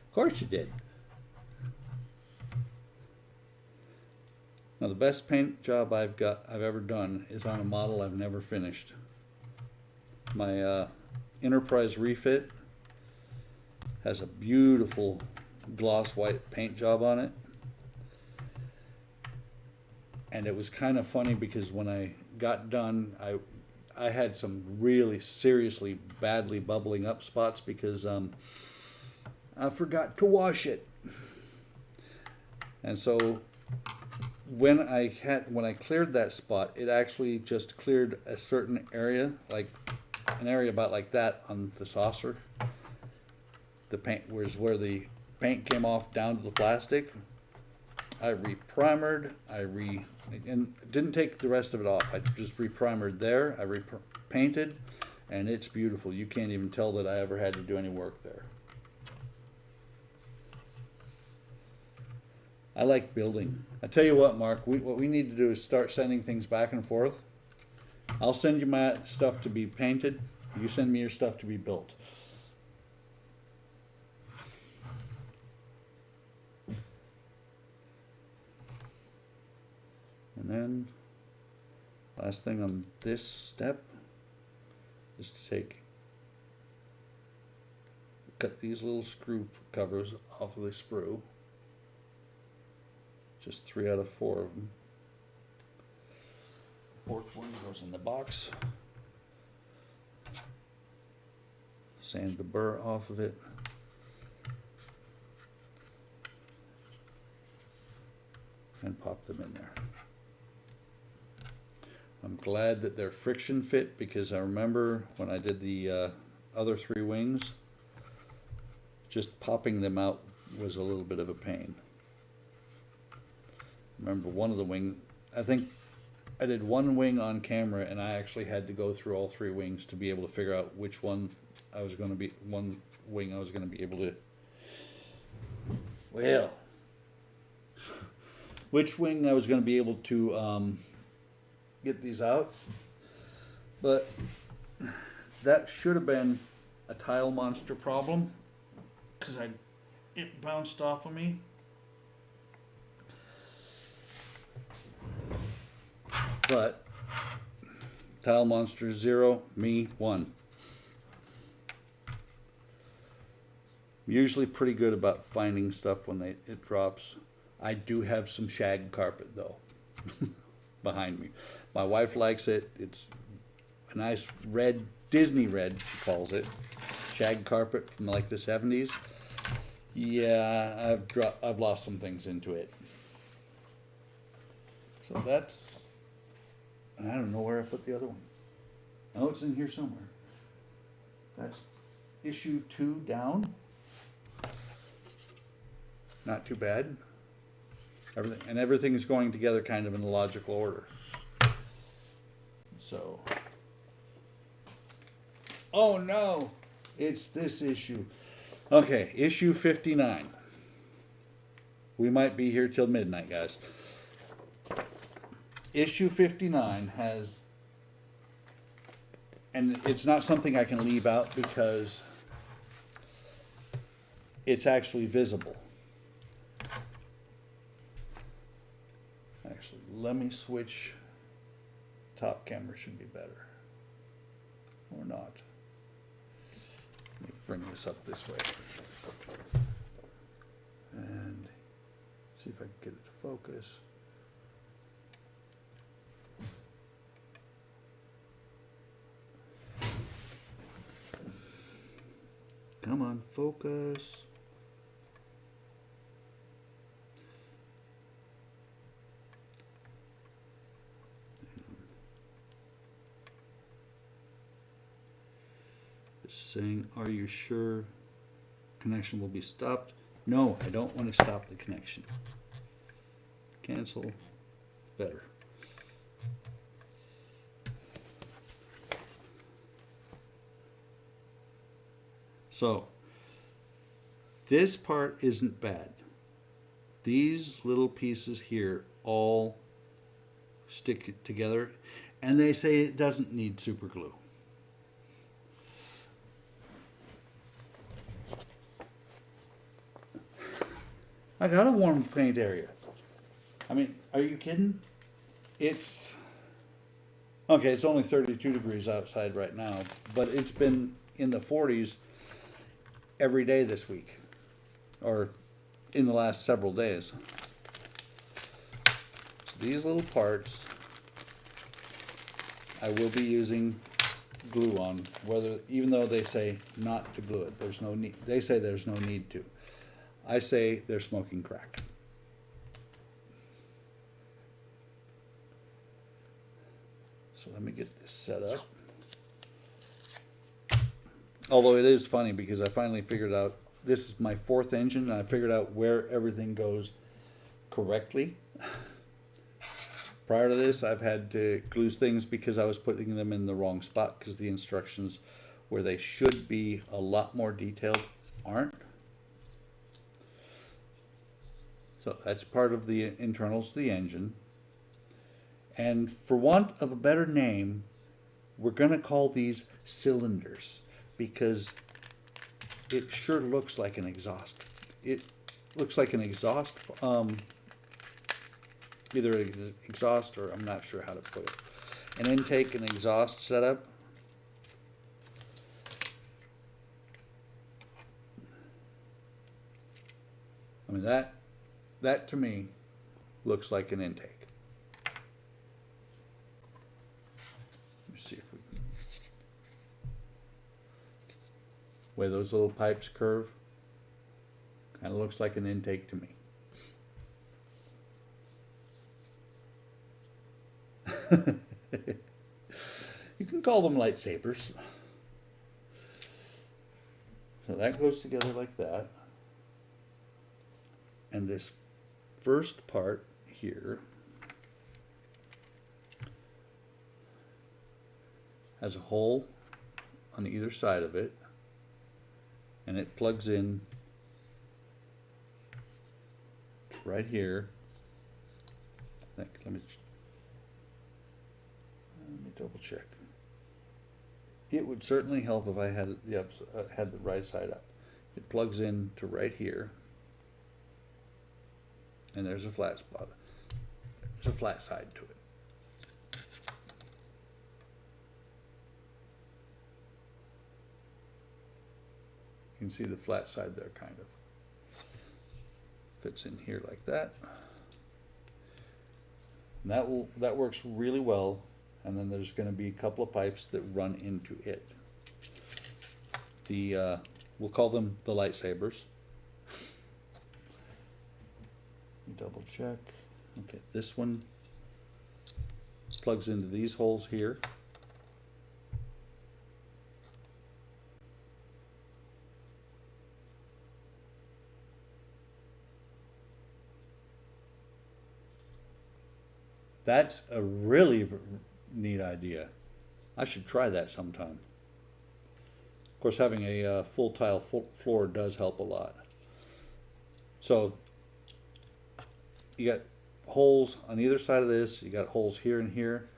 Of course you did. Now the best paint job I've ever done is on a model I've never finished. My Enterprise refit has a beautiful gloss white paint job on it. And it was kind of funny because when I got done, I had some really seriously badly bubbling up spots because I forgot to wash it. And so when I cleared that spot, it actually just cleared a certain area, like an area about like that on the saucer. The paint was where the paint came off down to the plastic. I re-primered, and didn't take the rest of it off. I just re-primered there, I repainted, and it's beautiful. You can't even tell that I ever had to do any work there. I like building. I tell you what, Mark, what we need to do is start sending things back and forth. I'll send you my stuff to be painted. You send me your stuff to be built. And then, last thing on this step is to cut these little screw covers off of the sprue. Just 3 out of 4 of them. Fourth one goes in the box. Sand the burr off of it. And pop them in there. I'm glad that they're friction fit because I remember when I did the other 3 wings, just popping them out was a little bit of a pain. Remember one of the wing, I think I did one wing on camera and I actually had to go through all 3 wings to be able to figure out which one I was going to be, one wing I was going to be able to, well, which wing I was going to be able to get these out. But that should have been a tile monster problem because it bounced off of me. But tile monster 0, me 1. I'm usually pretty good about finding stuff when it drops. I do have some shag carpet though behind me. My wife likes it. It's a nice red, Disney red she calls it, shag carpet from like the 70s. Yeah, I've lost some things into it. So that's, I don't know where I put the other one. Oh, it's in here somewhere. That's issue 2 down. Not too bad. Everything is going together kind of in a logical order. So, oh no, it's this issue. Okay, issue 59. We might be here till midnight, guys. Issue 59 has And it's not something I can leave out because it's actually visible. Actually, let me switch. Top camera should be better. Or not. Let me bring this up this way. And see if I can get it to focus. Come on, focus. Just saying, are you sure connection will be stopped? No, I don't want to stop the connection. Cancel. Better. So, this part isn't bad. These little pieces here all stick together, and they say it doesn't need super glue. I got a warm paint area. I mean, are you kidding? It's okay, it's only 32 degrees outside right now, but it's been in the 40s every day this week, or in the last several days. So these little parts I will be using glue on, even though they say not to glue it. There's no need. They say there's no need to. I say they're smoking crack. So let me get this set up. Although it is funny because I finally figured out, this is my 4th engine, and I figured out where everything goes correctly. Prior to this, I've had to glue things because I was putting them in the wrong spot because the instructions where they should be a lot more detailed aren't. So that's part of the internals of the engine. And for want of a better name, we're going to call these cylinders because it sure looks like an exhaust. It looks like an exhaust, either an exhaust or I'm not sure how to put it. An intake and exhaust setup. I mean, that to me looks like an intake. Let me see if we can. Way those little pipes curve, kind of looks like an intake to me. You can call them lightsabers. So that goes together like that. And this first part here has a hole on either side of it, and it plugs in right here. Let me double check. It would certainly help if I had the right side up. It plugs in to right here. And there's a flat spot. There's a flat side to it. You can see the flat side there, kind of. Fits in here like that. And that works really well. And then there's going to be a couple of pipes that run into it. We'll call them the lightsabers. Double check. Okay, this one plugs into these holes here. That's a really neat idea. I should try that sometime. Of course, having a full tile floor does help a lot. So you got holes on either side of this. You got holes here and here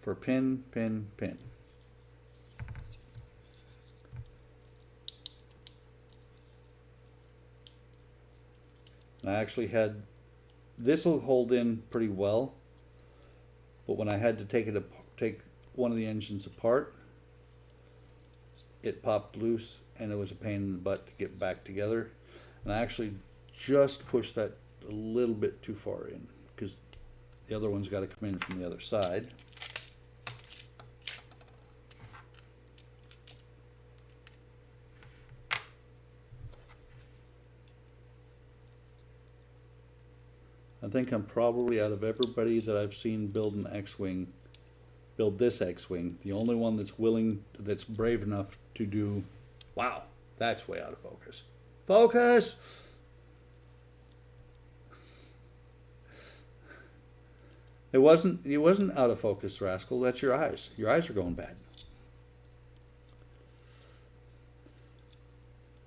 for pin, pin, pin. I actually had, this will hold in pretty well, but when I had to take one of the engines apart, it popped loose and it was a pain in the butt to get back together. And I actually just pushed that a little bit too far in because the other one's got to come in from the other side. I think I'm probably, out of everybody that I've seen build an X-Wing, build this X-Wing, the only one that's brave enough to do, wow, that's way out of focus. Focus! It wasn't out of focus, Rascal, that's your eyes. Your eyes are going bad.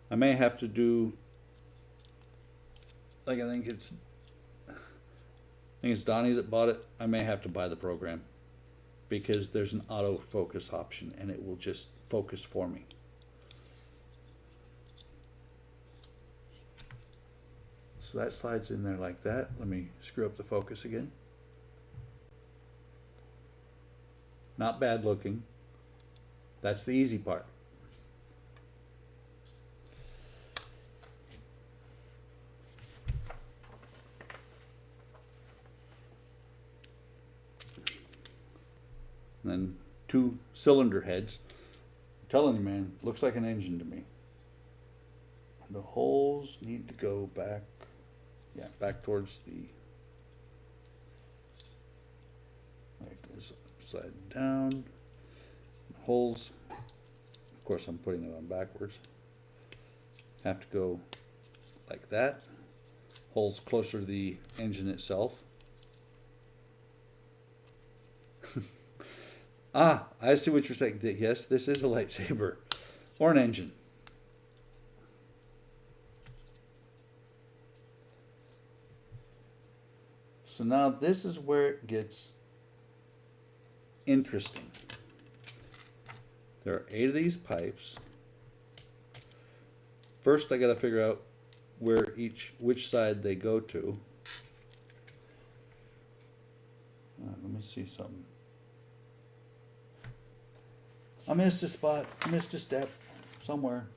I may have to do, like, I think it's Donnie that bought it. I may have to buy the program because there's an autofocus option and it will just focus for me. So that slides in there like that. Let me screw up the focus again. Not bad looking. That's the easy part. And then 2 cylinder heads. I'm telling you, man, looks like an engine to me. And the holes need to go back, yeah, back towards the, like this, upside down. The holes, of course I'm putting it on backwards, have to go like that. Holes closer to the engine itself. Ah, I see what you're saying. Yes, this is a lightsaber or an engine. So now this is where it gets interesting. There are 8 of these pipes. First, I got to figure out which side they go to. Let me see something. I missed a spot, missed a step somewhere.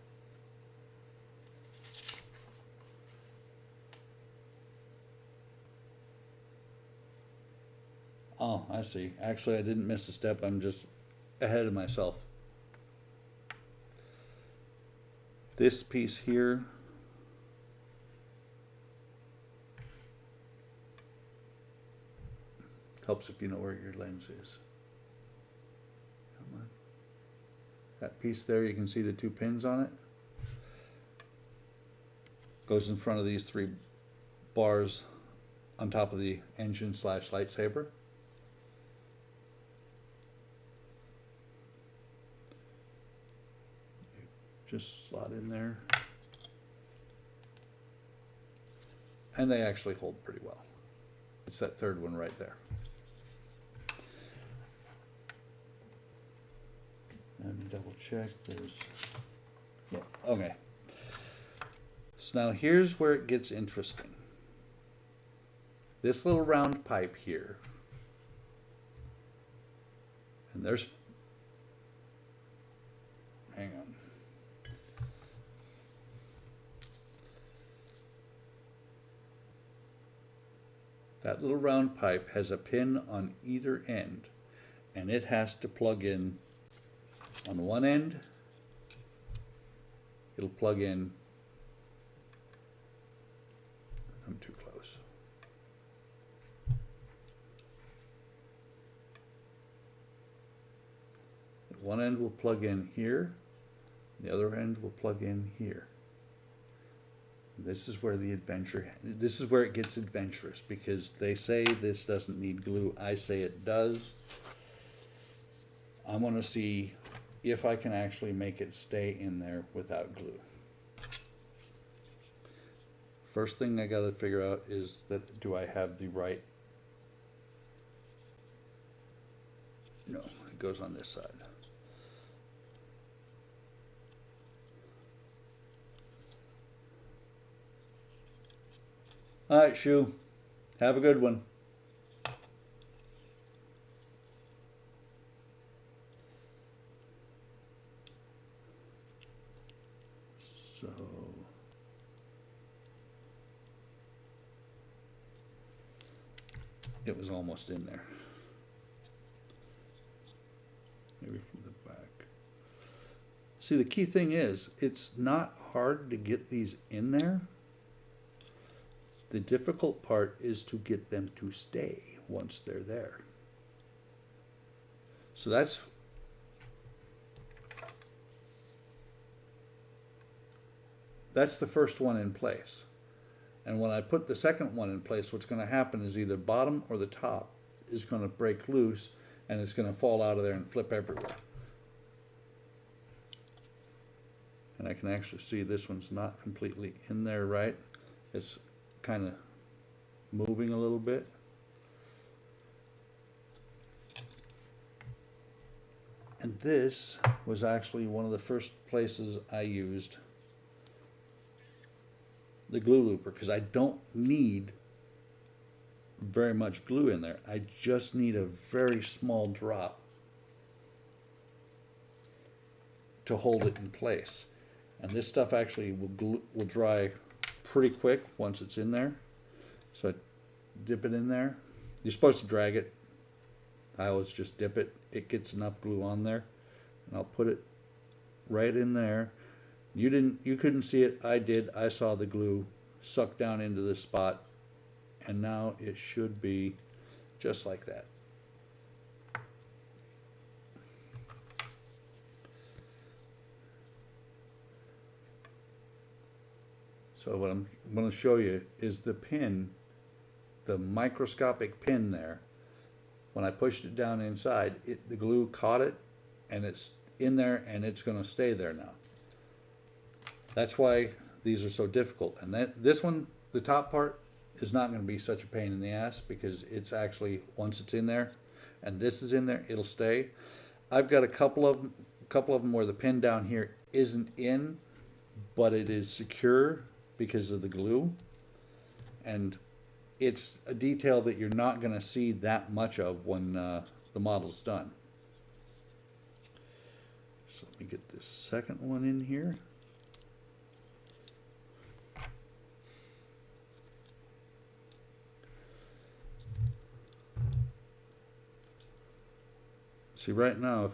Oh, I see. Actually, I didn't miss a step. I'm just ahead of myself. This piece here helps if you know where your lens is. Come on. That piece there, you can see the 2 pins on it. Goes in front of these 3 bars on top of the engine / lightsaber. Just slot in there. And they actually hold pretty well. It's that 3rd one right there. Let me double check. There's, yeah, okay. So now here's where it gets interesting. This little round pipe here, and there's, hang on. That little round pipe has a pin on either end, and it has to plug in on one end. It'll plug in, I'm too close. One end will plug in here, the other end will plug in here. This is where this is where it gets adventurous, because they say this doesn't need glue. I say it does. I want to see if I can actually make it stay in there without glue. First thing I got to figure out is that, do I have the right? No, it goes on this side. All right, Shu. Have a good one. So it was almost in there. Maybe from the back. See, the key thing is, it's not hard to get these in there. The difficult part is to get them to stay once they're there. So that's the first one in place. And when I put the second one in place, what's going to happen is either bottom or the top is going to break loose and it's going to fall out of there and flip everywhere. And I can actually see this one's not completely in there right. It's kind of moving a little bit. And this was actually one of the first places I used the glue looper, because I don't need very much glue in there. I just need a very small drop to hold it in place. And this stuff actually will dry pretty quick once it's in there. So I dip it in there. You're supposed to drag it. I always just dip it. It gets enough glue on there. And I'll put it right in there. You couldn't see it. I did. I saw the glue suck down into the spot. And now it should be just like that. So what I'm going to show you is the pin, the microscopic pin there. When I pushed it down inside, the glue caught it, and it's in there, and it's going to stay there now. That's why these are so difficult. And this one, the top part, is not going to be such a pain in the ass, because it's actually, once it's in there, and this is in there, it'll stay. I've got a couple of them where the pin down here isn't in, but it is secure because of the glue. And it's a detail that you're not going to see that much of when the model's done. So let me get this second one in here. See, right now,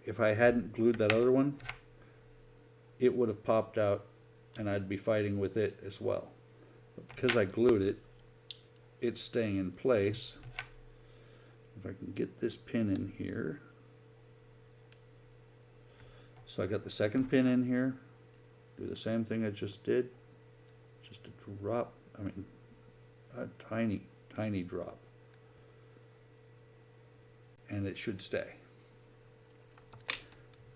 if I hadn't glued that other one, it would have popped out and I'd be fighting with it as well. But because I glued it, it's staying in place. If I can get this pin in here. So I got the second pin in here. Do the same thing I just did. Just a drop, I mean, a tiny, tiny drop. And it should stay.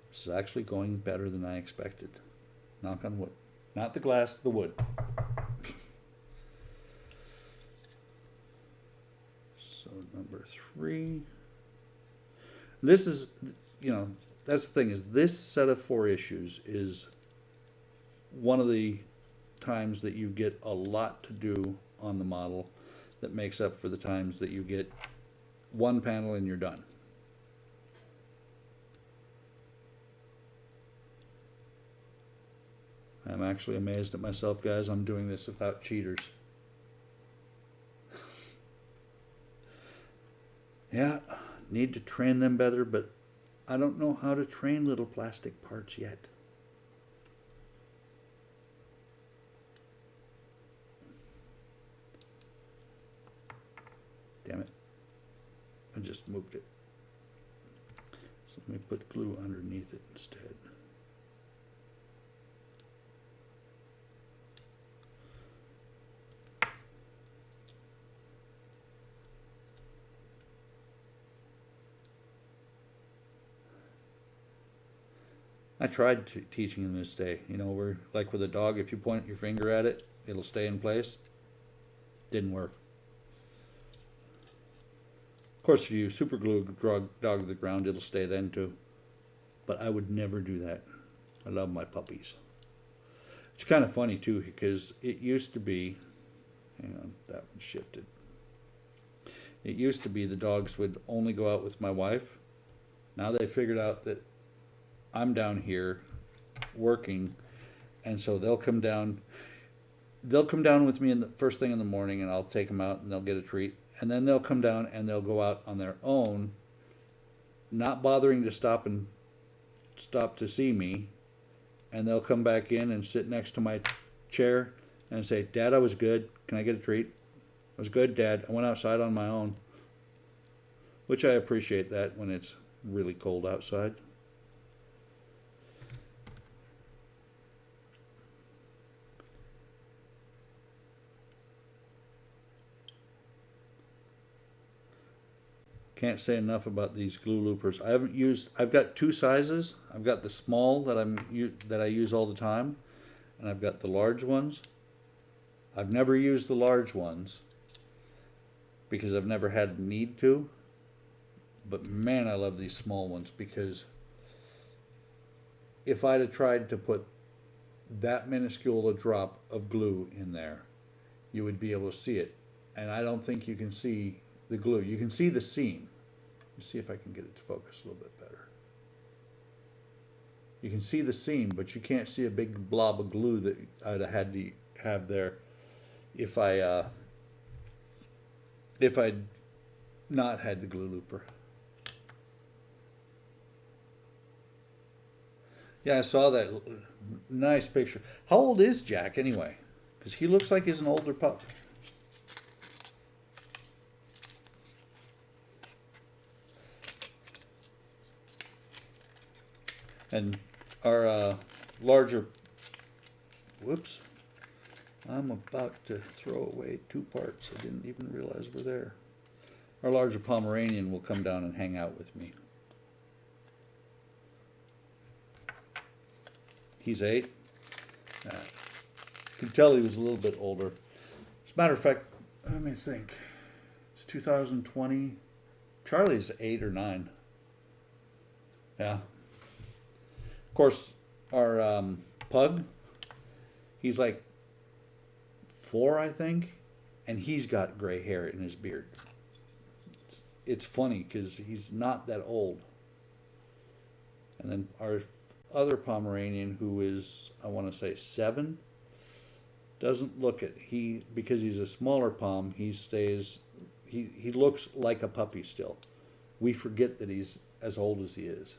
This is actually going better than I expected. Knock on wood. Not the glass, the wood. So number 3. This is, that's the thing, is this set of 4 issues is one of the times that you get a lot to do on the model that makes up for the times that you get one panel and you're done. I'm actually amazed at myself, guys. I'm doing this without cheaters. Yeah, need to train them better, but I don't know how to train little plastic parts yet. Damn it. I just moved it. So let me put glue underneath it instead. I tried teaching them to stay. We're like with a dog, if you point your finger at it, it'll stay in place. Didn't work. Of course, if you super glue a dog to the ground, it'll stay then too. But I would never do that. I love my puppies. It's kind of funny too, because it used to be Hang on, that one shifted. It used to be the dogs would only go out with my wife. Now they figured out that I'm down here working, and so they'll come down. They'll come down with me in the first thing in the morning, and I'll take them out, and they'll get a treat. And then they'll come down and they'll go out on their own, not bothering to stop to see me. And they'll come back in and sit next to my chair and say, "Dad, I was good. Can I get a treat? I was good, Dad. I went outside on my own." Which I appreciate that when it's really cold outside. Can't say enough about these glue loopers. I've got two sizes. I've got the small that I use all the time, and I've got the large ones. I've never used the large ones because I've never had a need to. But man, I love these small ones, because if I'd have tried to put that minuscule a drop of glue in there, you would be able to see it. And I don't think you can see the glue. You can see the seam. Let's see if I can get it to focus a little bit better. You can see the seam, but you can't see a big blob of glue that I'd have had to have there if I'd not had the glue looper. Yeah, I saw that. Nice picture. How old is Jack anyway? Because he looks like he's an older pup. And our larger, whoops, I'm about to throw away two parts. I didn't even realize were there. Our larger Pomeranian will come down and hang out with me. He's 8. You can tell he was a little bit older. As a matter of fact, let me think. It's 2020. Charlie's 8 or 9. Yeah. Of course, our pug, he's like 4, I think, and he's got gray hair in his beard. It's funny because he's not that old. And then our other Pomeranian, who is, I want to say 7, doesn't look it. Because he's a smaller Pom, he looks like a puppy still. We forget that he's as old as he is.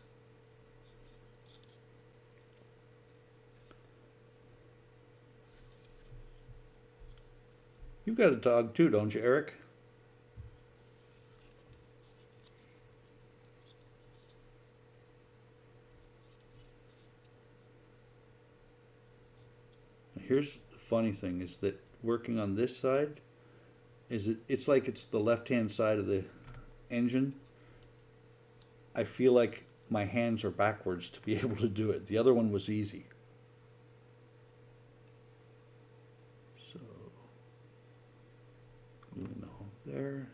You've got a dog too, don't you, Eric? Here's the funny thing, is that working on this side, it's like it's the left-hand side of the engine. I feel like my hands are backwards to be able to do it. The other one was easy. So, gluing the hole there.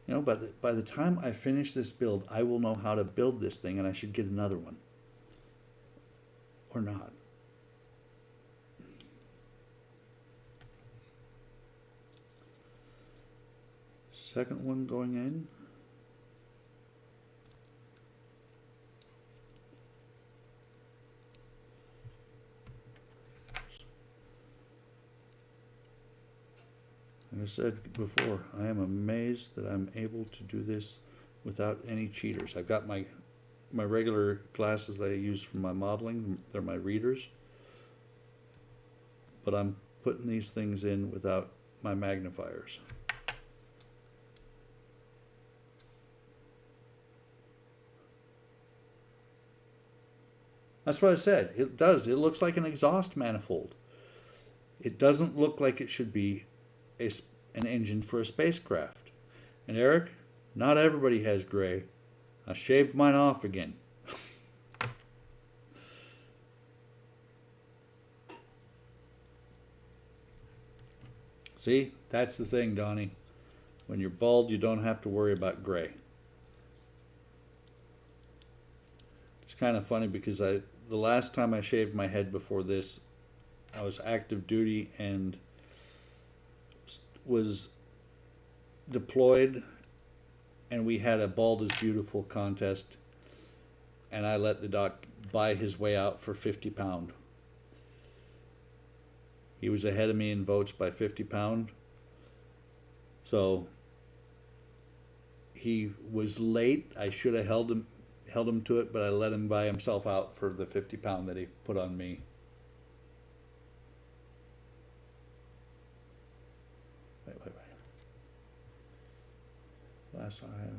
You know, by the time I finish this build, I will know how to build this thing, and I should get another one. Or not. Second one going in. Like I said before, I am amazed that I'm able to do this without any cheaters. I've got my regular glasses that I use for my modeling. They're my readers. But I'm putting these things in without my magnifiers. That's what I said. It does. It looks like an exhaust manifold. It doesn't look like it should be an engine for a spacecraft. And Eric, not everybody has gray. I shaved mine off again. See, that's the thing, Donnie. When you're bald, you don't have to worry about gray. It's kind of funny because the last time I shaved my head before this, I was active duty and was deployed, and we had a Bald is Beautiful contest, and I let the dog buy his way out for 50 pound. He was ahead of me in votes by 50 pound. So he was late. I should have held him to it, but I let him buy himself out for the 50 pound that he put on me. Wait. Last one I have.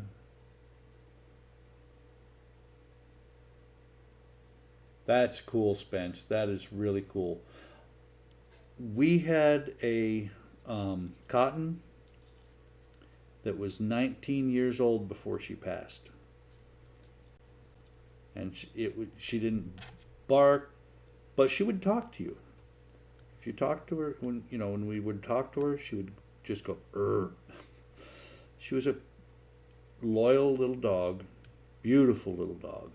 That's cool, Spence. That is really cool. We had a Cotton that was 19 years old before she passed, and she didn't bark, but she would talk to you. If you talked to her, when we would talk to her, she would just go "er." She was a loyal little dog, beautiful little dog.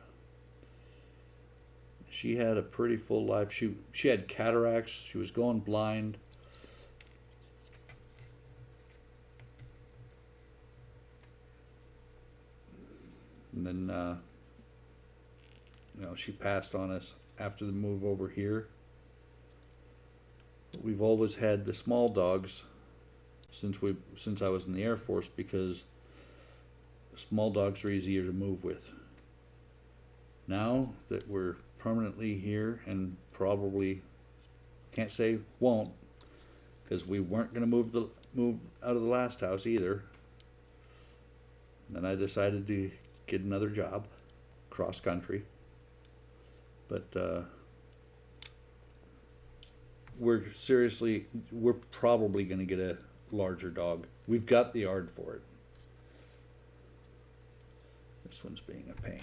She had a pretty full life. She had cataracts. She was going blind. And then, she passed on us after the move over here. We've always had the small dogs since I was in the Air Force, because small dogs are easier to move with. Now that we're permanently here, and probably can't say won't, because we weren't going to move out of the last house either. Then I decided to get another job, cross country. But we're probably going to get a larger dog. We've got the yard for it. This one's being a pain.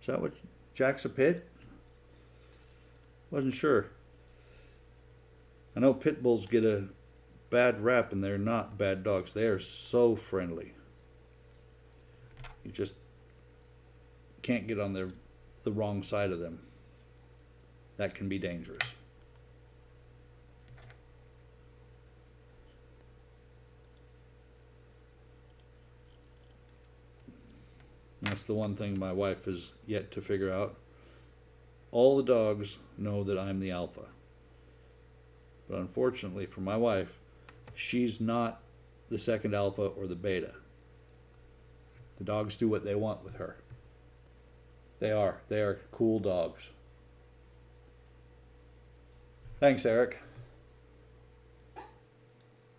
Is that what Jack's a pit? Wasn't sure. I know pit bulls get a bad rap, and they're not bad dogs. They are so friendly. You just can't get on the wrong side of them. That can be dangerous. That's the one thing my wife has yet to figure out. All the dogs know that I'm the alpha. But unfortunately for my wife, she's not the second alpha or the beta. The dogs do what they want with her. They are cool dogs. Thanks, Eric.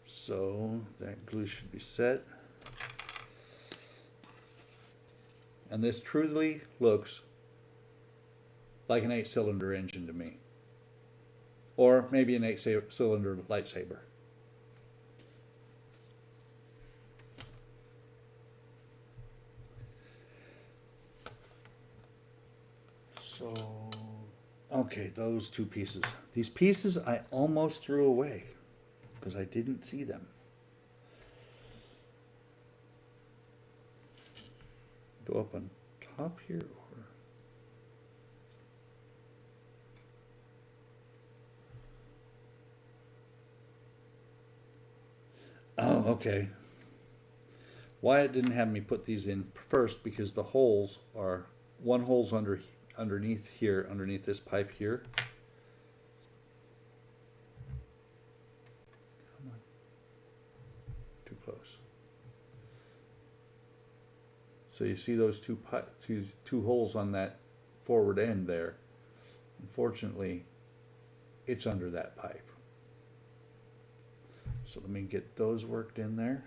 So that glue should be set. And this truly looks like an 8-cylinder engine to me. Or maybe an 8-cylinder lightsaber. So, okay, those two pieces. These pieces I almost threw away because I didn't see them. Go up on top here, or oh, okay. Wyatt didn't have me put these in first because the holes are one hole's underneath here, underneath this pipe here. Come on, too close. So you see those two holes on that forward end there. Unfortunately, it's under that pipe. So let me get those worked in there.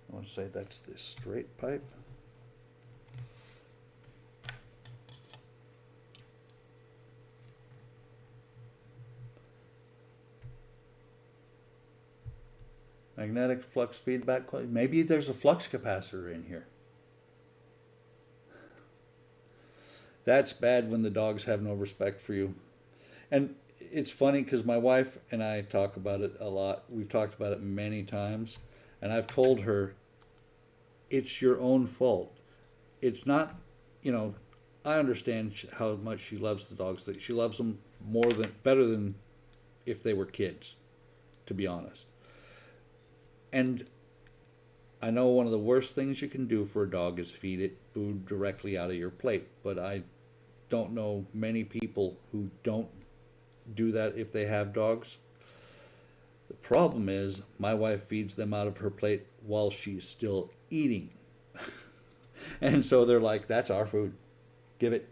I want to say that's this straight pipe. Magnetic flux feedback. Maybe there's a flux capacitor in here. That's bad when the dogs have no respect for you. And it's funny because my wife and I talk about it a lot. We've talked about it many times. And I've told her, it's your own fault. It's not, you know, I understand how much she loves the dogs. That she loves them better than if they were kids, to be honest. And I know one of the worst things you can do for a dog is feed it food directly out of your plate, but I don't know many people who don't do that if they have dogs. The problem is my wife feeds them out of her plate while she's still eating. And so they're like, that's our food. Give it.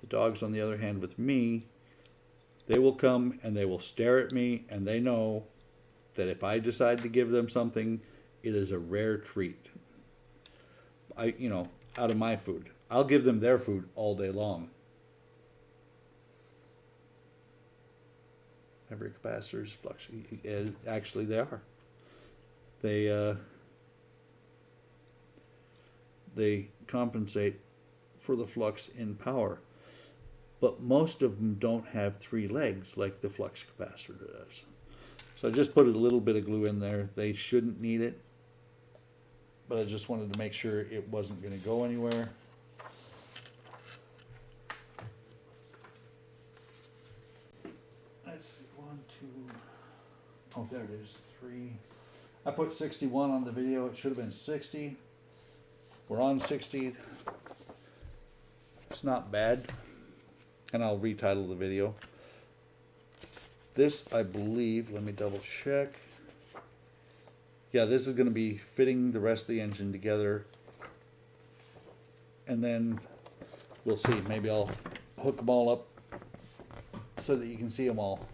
The dogs, on the other hand, with me, they will come and they will stare at me, and they know that if I decide to give them something, it is a rare treat. Out of my food. I'll give them their food all day long. Every capacitor's flux. Actually, they are. They compensate for the flux in power, but most of them don't have 3 legs like the flux capacitor does. So I just put a little bit of glue in there. They shouldn't need it, but I just wanted to make sure it wasn't going to go anywhere. Let's see, 1, 2. Oh, there it is. 3. I put 61 on the video. It should have been 60. We're on 60. It's not bad. And I'll retitle the video. This, I believe, let me double check. Yeah, this is going to be fitting the rest of the engine together. And then we'll see. Maybe I'll hook them all up so that you can see them all.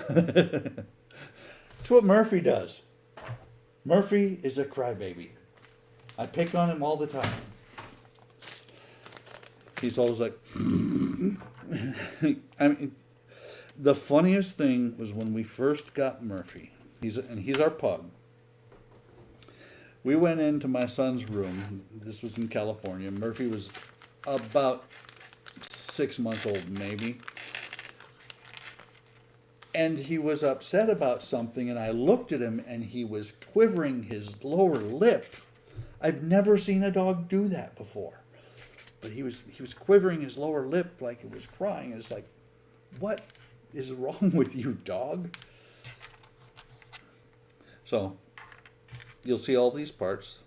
That's what Murphy does. Murphy is a crybaby. I pick on him all the time. He's always like, I mean, the funniest thing was when we first got Murphy. He's our pug. We went into my son's room. This was in California. Murphy was about 6 months old, maybe. And he was upset about something, and I looked at him, and he was quivering his lower lip. I've never seen a dog do that before. But he was quivering his lower lip like it was crying. It's like, what is wrong with you, dog? So, you'll see all these parts.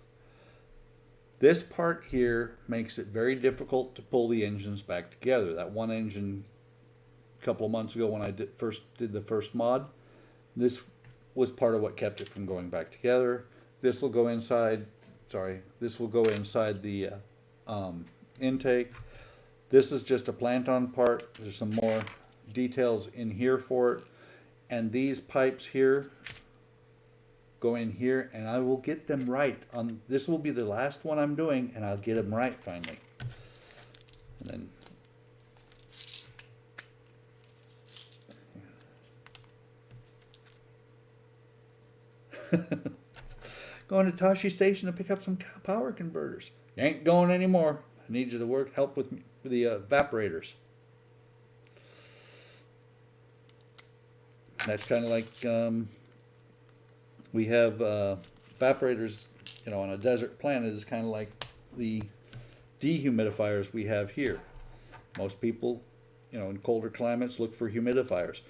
This part here makes it very difficult to pull the engines back together. That one engine a couple of months ago when I did the first mod, this was part of what kept it from going back together. This will go inside, this will go inside the intake. This is just a plant-on part. There's some more details in here for it. And these pipes here go in here, and I will get them right. This will be the last one I'm doing, and I'll get them right finally. And then going to Tashi Station to pick up some power converters. You ain't going anymore. I need you to help with the evaporators. That's kind of like we have evaporators, on a desert planet is kind of like the dehumidifiers we have here. Most people, in colder climates look for humidifiers.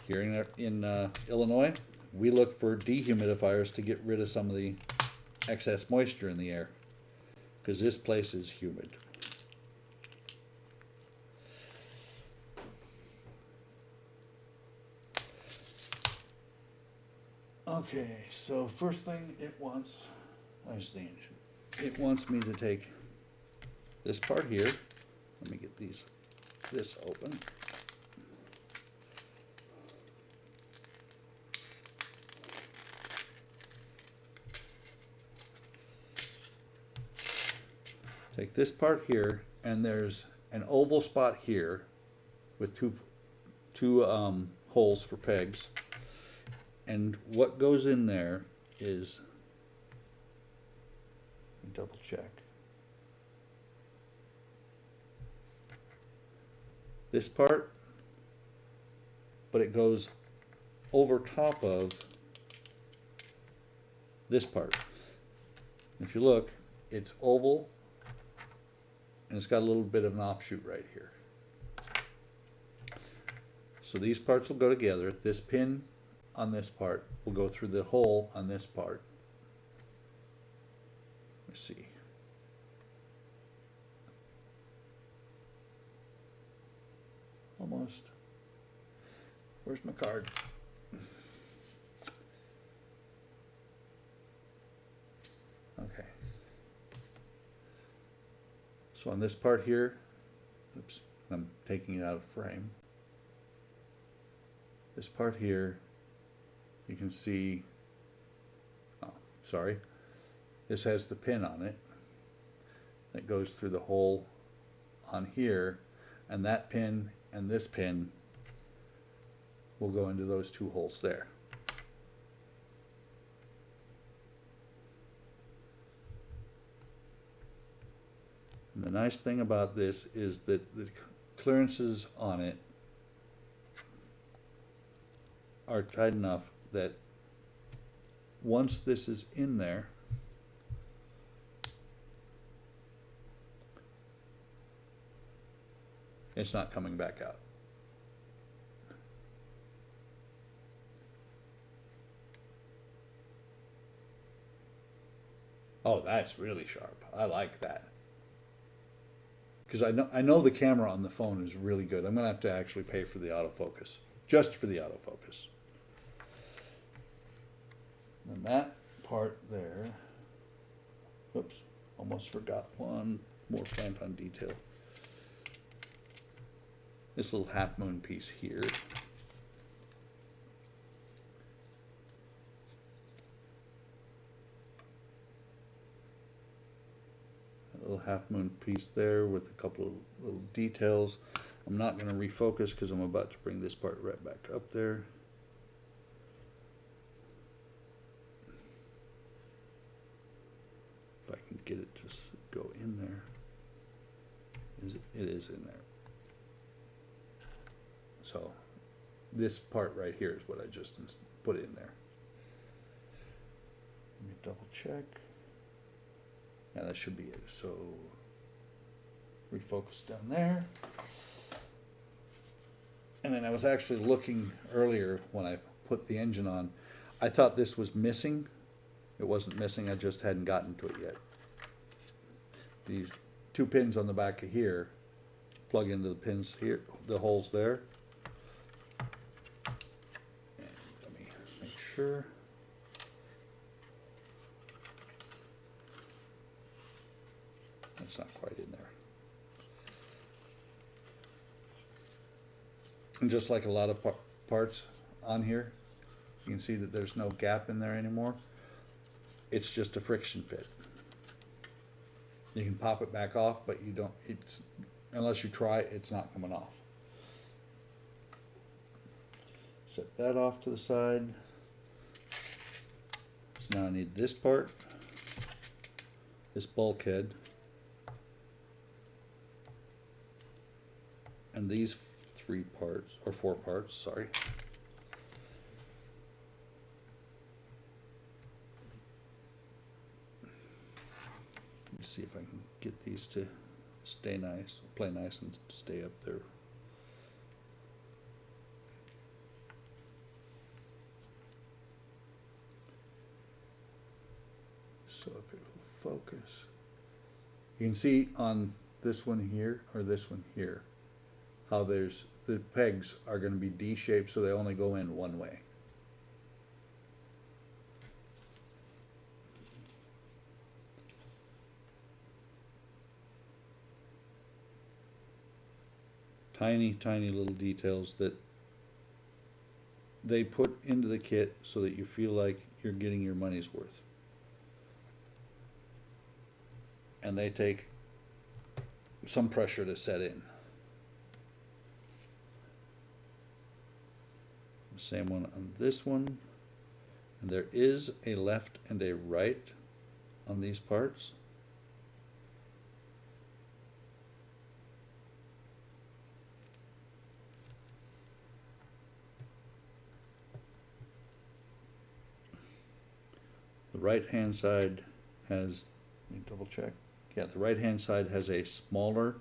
Here in Illinois, we look for dehumidifiers to get rid of some of the excess moisture in the air, because this place is humid. Okay, so first thing where's the engine? It wants me to take this part here. Let me get this open. Take this part here, and there's an oval spot here with two holes for pegs. And what goes in there is, let me double check. this part, but it goes over top of this part. If you look, it's oval, and it's got a little bit of an offshoot right here. So these parts will go together. This pin on this part will go through the hole on this part. Let's see. Almost. Where's my card? Okay. So on this part here, oops, I'm taking it out of frame. This part here, you can see, oh, sorry, this has the pin on it that goes through the hole on here, and that pin and this pin will go into those two holes there. And the nice thing about this is that the clearances on it are tight enough that once this is in there, it's not coming back out. Oh, that's really sharp. I like that. Because I know the camera on the phone is really good. I'm gonna have to actually pay for the autofocus, just for the autofocus. And that part there, oops, almost forgot one more plant-on detail. This little half moon piece here. A little half moon piece there with a couple of little details. I'm not going to refocus because I'm about to bring this part right back up there. If I can get it to go in there. It is in there. So this part right here is what I just put in there. Let me double check. Yeah, that should be it. So refocus down there. And then I was actually looking earlier when I put the engine on. I thought this was missing. It wasn't missing, I just hadn't gotten to it yet. These two pins on the back of here plug into the pins here, the holes there. And let me make sure. That's not quite in there. And just like a lot of parts on here, you can see that there's no gap in there anymore. It's just a friction fit. You can pop it back off, but you don't, it's, unless you try, it's not coming off. Set that off to the side. So now I need this part, this bulkhead, and these three parts, or four parts, sorry. Let's see if I can get these to stay nice, play nice and stay up there. So if it will focus, you can see on this one here or this one here, how there's, the pegs are going to be D-shaped, so they only go in one way. Tiny, tiny little details that they put into the kit so that you feel like you're getting your money's worth. And they take some pressure to set in. Same one on this one. And there is a left and a right on these parts. The right hand side has, let me double check. Yeah, the right hand side has a smaller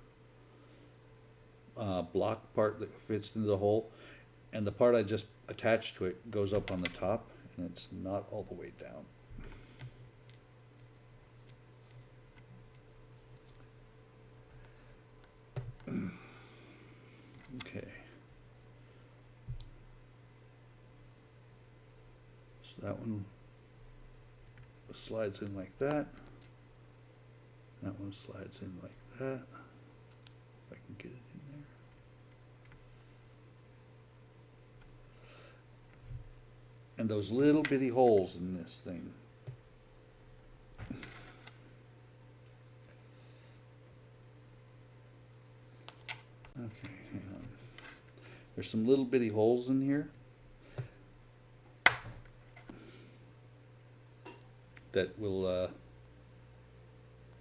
block part that fits into the hole, and the part I just attached to it goes up on the top, and it's not all the way down. Okay. So that one slides in like that. That one slides in like that. If I can get it in there. And those little bitty holes in this thing. Okay, hang on. There's some little bitty holes in here that will,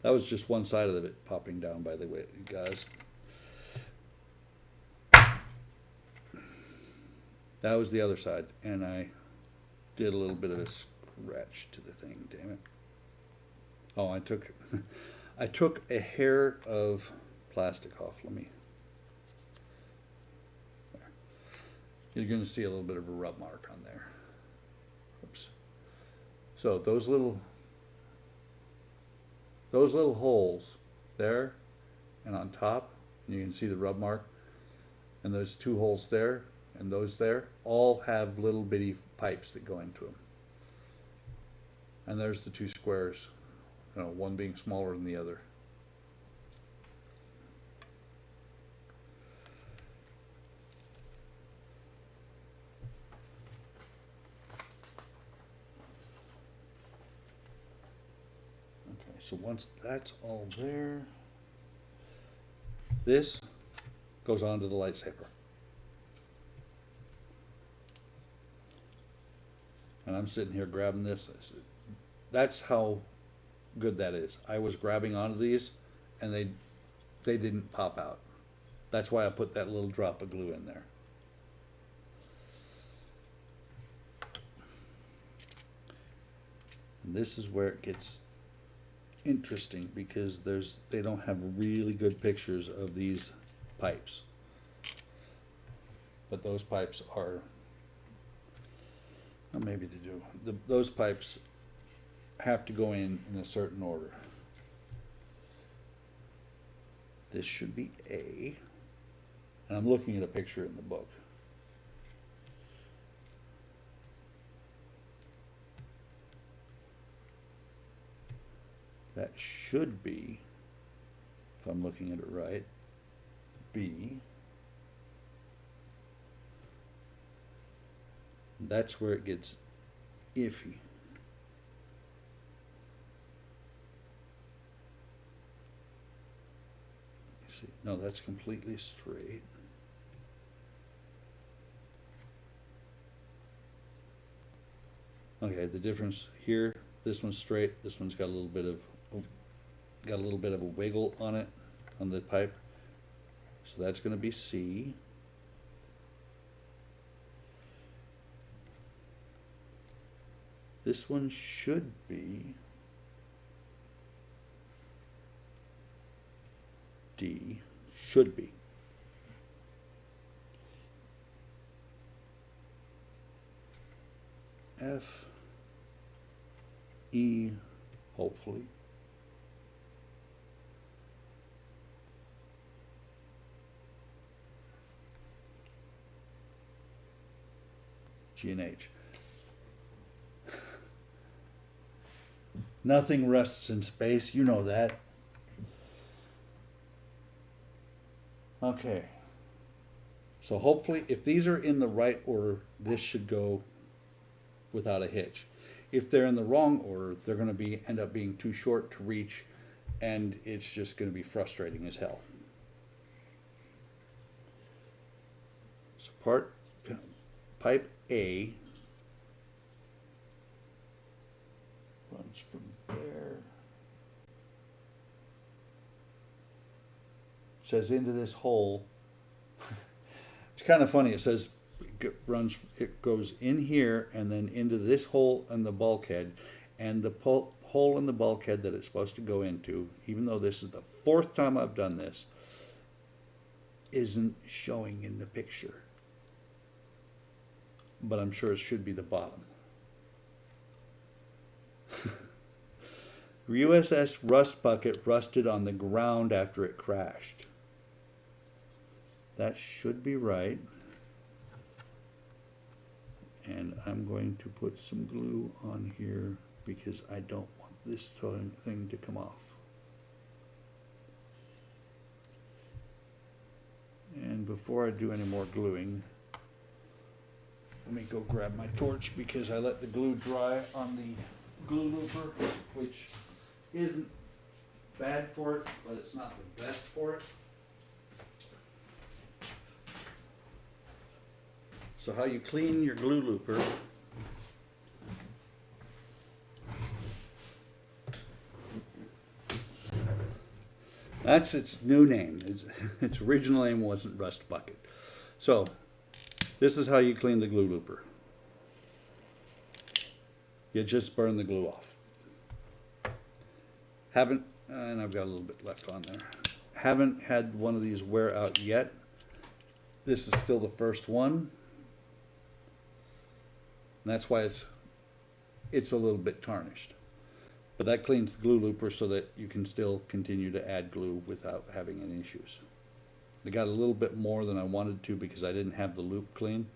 that was just one side of it popping down, by the way, guys. That was the other side, and I did a little bit of a scratch to the thing, damn it. Oh, I took I took a hair of plastic off. Let me, there. You're going to see a little bit of a rub mark on there. Oops. So those little holes there and on top, you can see the rub mark, and those two holes there and those there all have little bitty pipes that go into them. And there's the two squares, you know, one being smaller than the other. Okay, so once that's all there, this goes onto the lightsaber. And I'm sitting here grabbing this. That's how good that is. I was grabbing onto these, and they didn't pop out. That's why I put that little drop of glue in there. And this is where it gets interesting, because they don't have really good pictures of these pipes. But those pipes are, well, maybe they do. Those pipes have to go in a certain order. This should be A, and I'm looking at a picture in the book. That should be, if I'm looking at it right, B. That's where it gets iffy. See, no, that's completely straight. Okay, the difference here, this one's straight, this one's got a little bit of a wiggle on it, on the pipe. So that's going to be C. This one should be D. Should be. F. E. Hopefully. G and H. Nothing rests in space, you know that. Okay. So hopefully, if these are in the right order, this should go without a hitch. If they're in the wrong order, they're going to end up being too short to reach, and it's just going to be frustrating as hell. So pipe A runs from there, says into this hole. It's kind of funny. It says it goes in here and then into this hole and the bulkhead, and the hole in the bulkhead that it's supposed to go into, even though this is the 4th time I've done this, isn't showing in the picture. But I'm sure it should be the bottom. USS Rust Bucket rusted on the ground after it crashed. That should be right. And I'm going to put some glue on here because I don't want this thing to come off. And before I do any more gluing, let me go grab my torch because I let the glue dry on the glue looper, which isn't bad for it, but it's not the best for it. So how you clean your glue looper, that's its new name. Its original name wasn't Rust Bucket. So this is how you clean the glue looper. You just burn the glue off. And I've got a little bit left on there. Haven't had one of these wear out yet. This is still the first one. And that's why it's a little bit tarnished. But that cleans the glue looper so that you can still continue to add glue without having any issues. I got a little bit more than I wanted to because I didn't have the loop clean.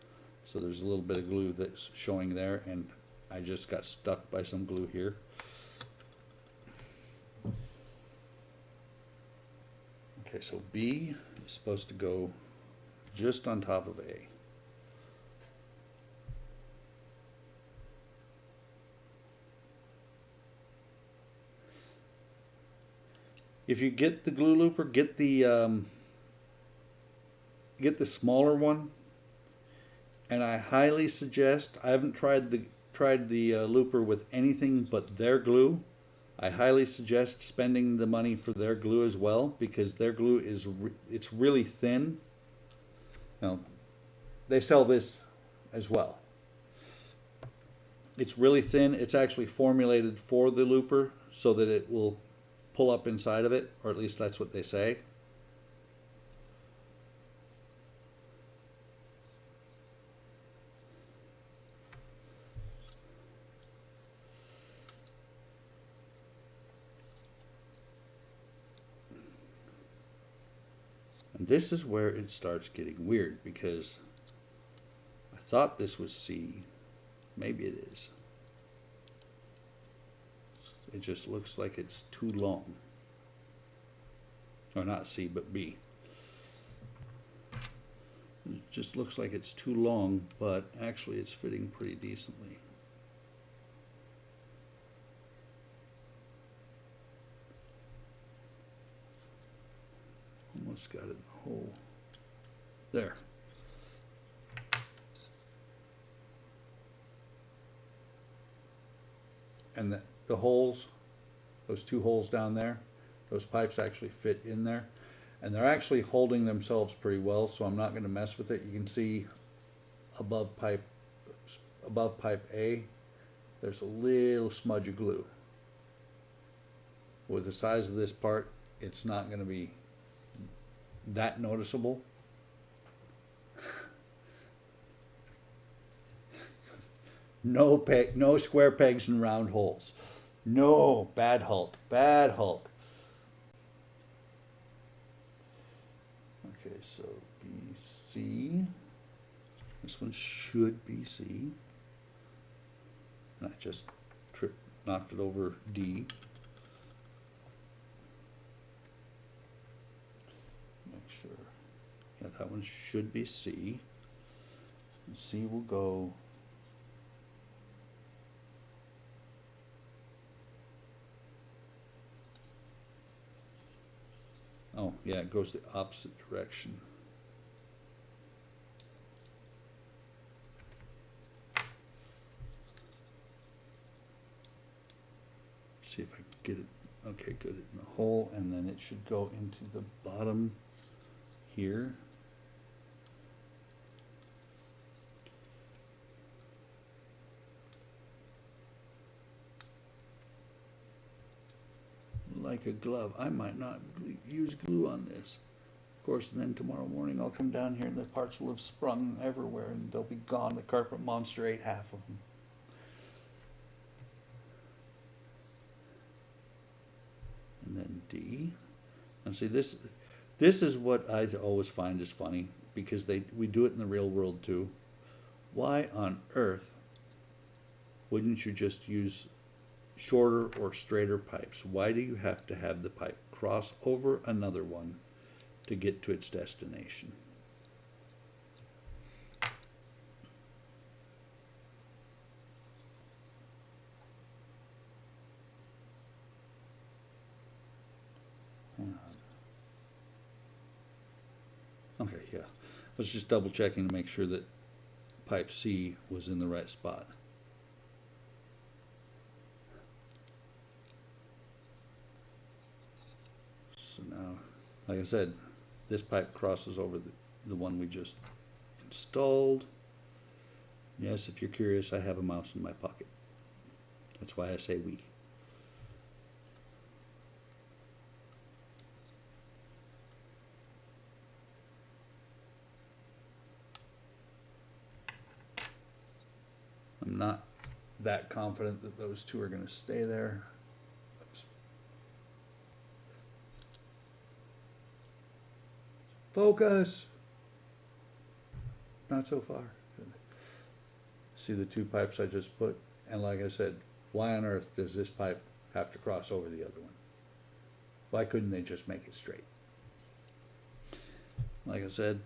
So there's a little bit of glue that's showing there, and I just got stuck by some glue here. Okay, so B is supposed to go just on top of A. If you get the glue looper, get the smaller one. And I highly suggest, I haven't tried the looper with anything but their glue. I highly suggest spending the money for their glue as well, because their glue it's really thin. Now, they sell this as well. It's really thin. It's actually formulated for the looper so that it will pull up inside of it, or at least that's what they say. And this is where it starts getting weird, because I thought this was C. Maybe it is. It just looks like it's too long. Or not C, but B. It just looks like it's too long, but actually it's fitting pretty decently. Almost got it in the hole. There. And the holes, those 2 holes down there, those pipes actually fit in there. And they're actually holding themselves pretty well, so I'm not going to mess with it. You can see above pipe A, there's a little smudge of glue. With the size of this part, it's not going to be that noticeable. No square pegs and round holes. No, bad Hulk, bad Hulk. Okay, so BC. This one should be C. And I just knocked it over D. Make sure. Yeah, that one should be C. And C will go. Oh, yeah, it goes the opposite direction. See if I can get it. Okay, good. In the hole, and then it should go into the bottom here. like a glove. I might not use glue on this. Of course, and then tomorrow morning I'll come down here and the parts will have sprung everywhere and they'll be gone. The carpet monster ate half of them. And then D. And see, this is what I always find is funny, because we do it in the real world too. Why on earth wouldn't you just use shorter or straighter pipes? Why do you have to have the pipe cross over another one to get to its destination? Okay, yeah. I was just double checking to make sure that pipe C was in the right spot. So now, like I said, this pipe crosses over the one we just installed. Yes, if you're curious, I have a mouse in my pocket. That's why I say we. I'm not that confident that those two are going to stay there. Oops. Focus. Not so far. See the two pipes I just put? And like I said, why on earth does this pipe have to cross over the other one? Why couldn't they just make it straight? Like I said,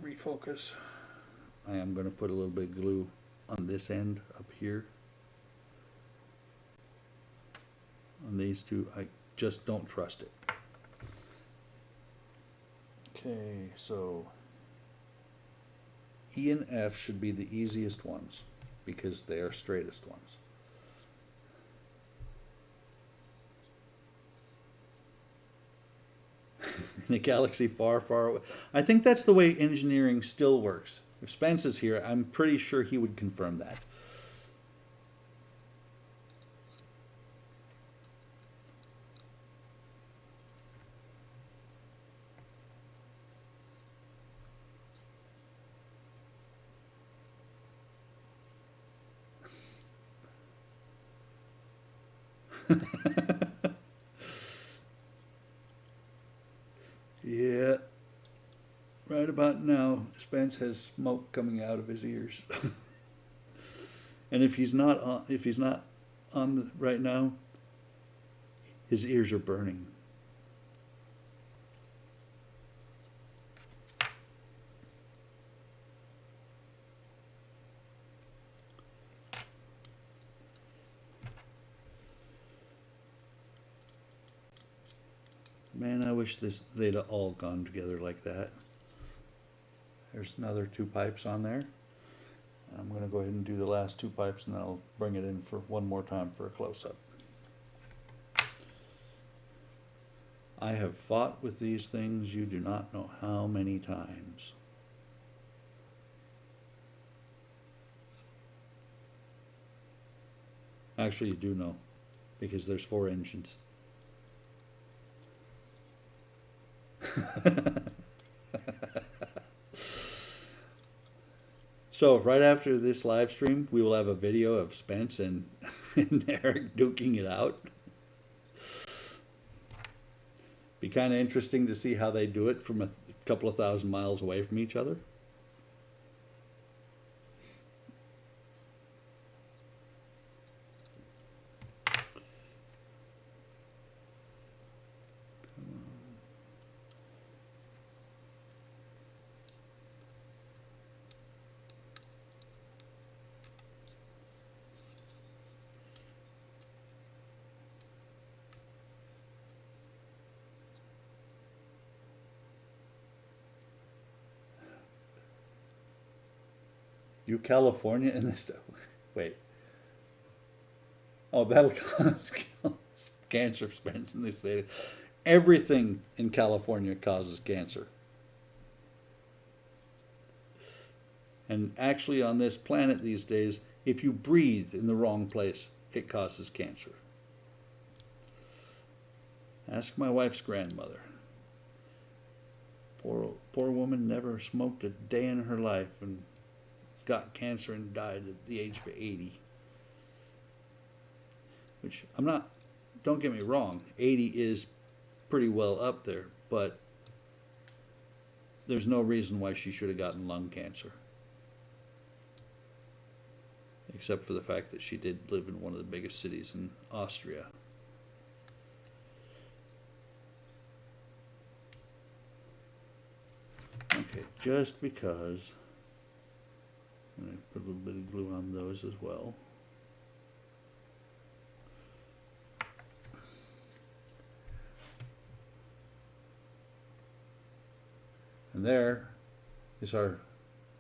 refocus. I am going to put a little bit of glue on this end up here. On these two, I just don't trust it. Okay, so E and F should be the easiest ones because they are straightest ones. In a galaxy far, far away. I think that's the way engineering still works. If Spence is here, I'm pretty sure he would confirm that. Yeah. Right about now, Spence has smoke coming out of his ears. And if he's not on right now, his ears are burning. Man, I wish they'd all gone together like that. There's another two pipes on there. I'm going to go ahead and do the last two pipes and then I'll bring it in for one more time for a close-up. I have fought with these things you do not know how many times. Actually, you do know, because there's 4 engines. So right after this live stream, we will have a video of Spence and Eric duking it out. Be kind of interesting to see how they do it from a couple of thousand miles away from each other. You California in this stuff. Wait. Oh, that'll cause cancer, Spence, in this state. Everything in California causes cancer. And actually on this planet these days, if you breathe in the wrong place, it causes cancer. Ask my wife's grandmother. Poor woman never smoked a day in her life and got cancer and died at the age of 80. Which I'm not, don't get me wrong, 80 is pretty well up there, but there's no reason why she should have gotten lung cancer. Except for the fact that she did live in one of the biggest cities in Austria. Okay, just because, I'm going to put a little bit of glue on those as well. And there is our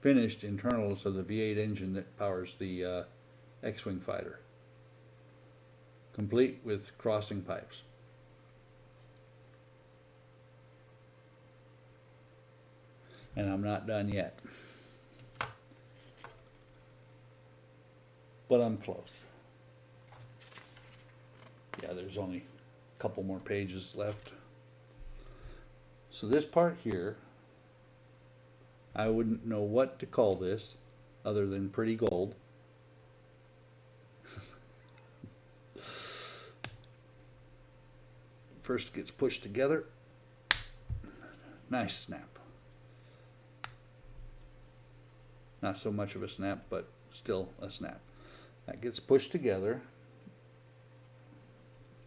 finished internals of the V8 engine that powers the X-Wing fighter, complete with crossing pipes. And I'm not done yet, but I'm close. Yeah, there's only a couple more pages left. So this part here, I wouldn't know what to call this other than pretty gold. First gets pushed together. Nice snap. Not so much of a snap, but still a snap. That gets pushed together,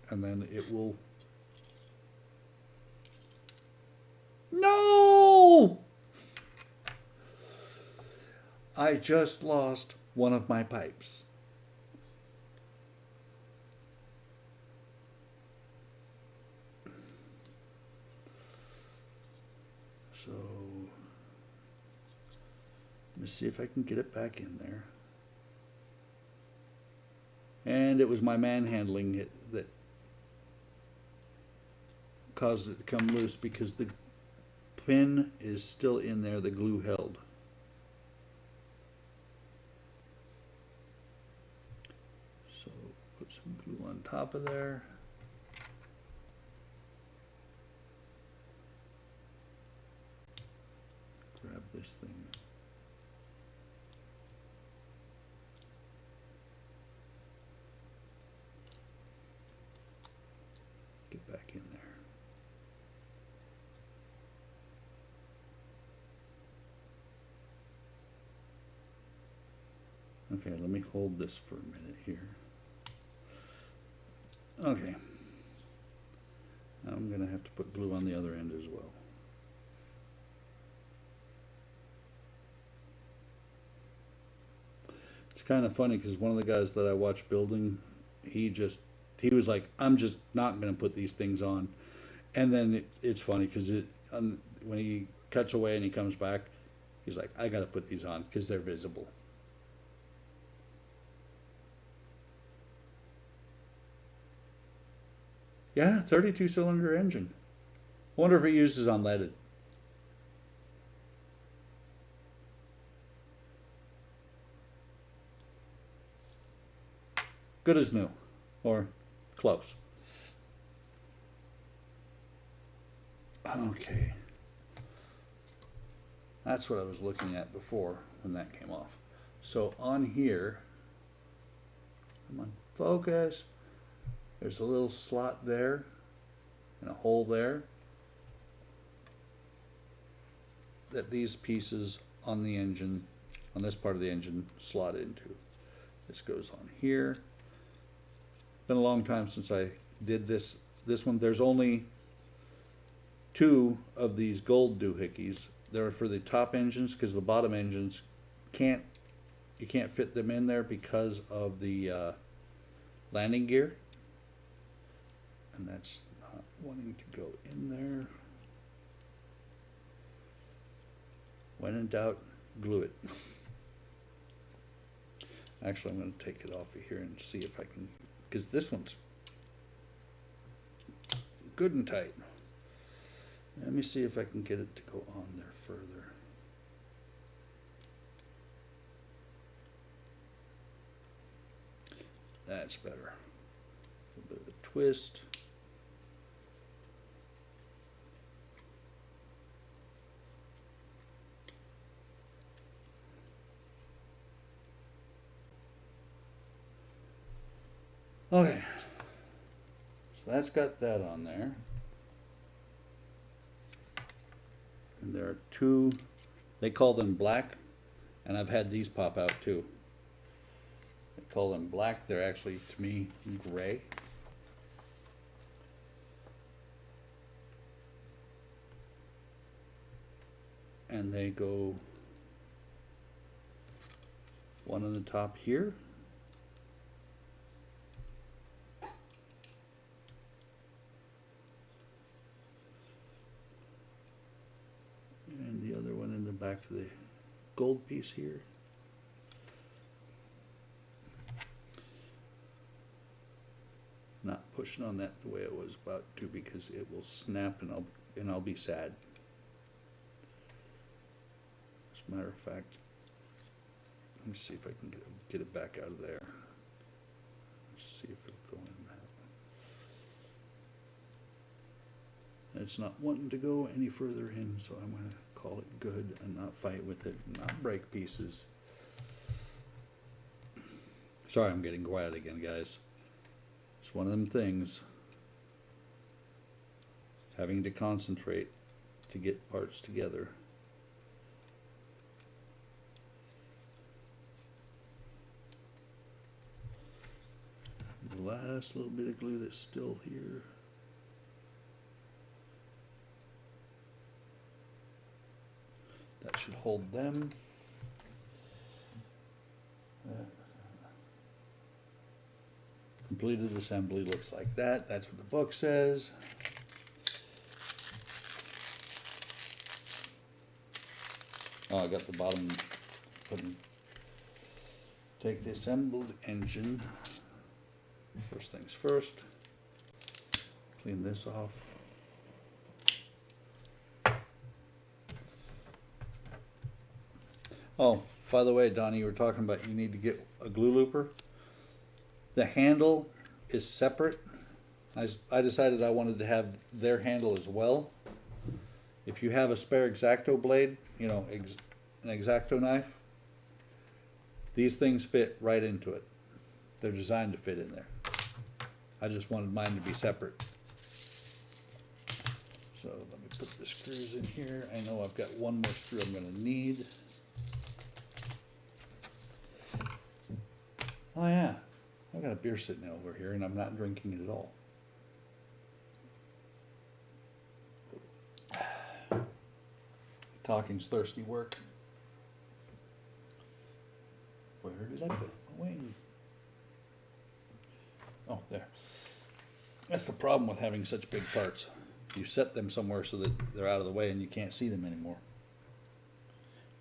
and then it will... No! I just lost one of my pipes. So, let me see if I can get it back in there. And it was my manhandling it that caused it to come loose, because the pin is still in there, the glue held. So put some glue on top of there. Grab this thing. Get back in there. Okay, let me hold this for a minute here. Okay. Now I'm going to have to put glue on the other end as well. It's kind of funny because one of the guys that I watch building, he was like, I'm just not going to put these things on. And then it's funny because when he cuts away and he comes back, he's like, I got to put these on because they're visible. Yeah, 32-cylinder engine. Wonder if it uses unleaded. Good as new, or close. Okay. That's what I was looking at before when that came off. So on here, come on, focus. There's a little slot there and a hole there that these pieces on the engine, on this part of the engine, slot into. This goes on here. Been a long time since I did this one. There's only 2 of these gold doohickeys. They're for the top engines because the bottom engines you can't fit them in there because of the landing gear. And that's not wanting to go in there. When in doubt, glue it. Actually, I'm going to take it off of here and see if I can, because this one's good and tight. Let me see if I can get it to go on there further. That's better. A little bit of a twist. Okay, so that's got that on there. And there are two, they call them black, and I've had these pop out too. They call them black, they're actually, to me, gray. And they go one on the top here. And the other one in the back of the gold piece here. Not pushing on that the way it was about to, because it will snap and I'll be sad. As a matter of fact, let me see if I can get it back out of there. Let's see if it'll go in that. It's not wanting to go any further in, so I'm going to call it good and not fight with it and not break pieces. Sorry, I'm getting quiet again, guys. It's one of them things. Having to concentrate to get parts together. The last little bit of glue that's still here. That should hold them. Completed assembly looks like that. That's what the book says. Oh, I got the bottom. Take the assembled engine. First things first. Clean this off. Oh, by the way, Donnie, you were talking about you need to get a glue looper. The handle is separate. I decided I wanted to have their handle as well. If you have a spare X-Acto blade, you know, an X-Acto knife, these things fit right into it. They're designed to fit in there. I just wanted mine to be separate. So let me put the screws in here. I know I've got one more screw I'm going to need. Oh yeah, I've got a beer sitting over here and I'm not drinking it at all. Talking's thirsty work. Where did I put my wing? Oh, there. That's the problem with having such big parts. You set them somewhere so that they're out of the way and you can't see them anymore.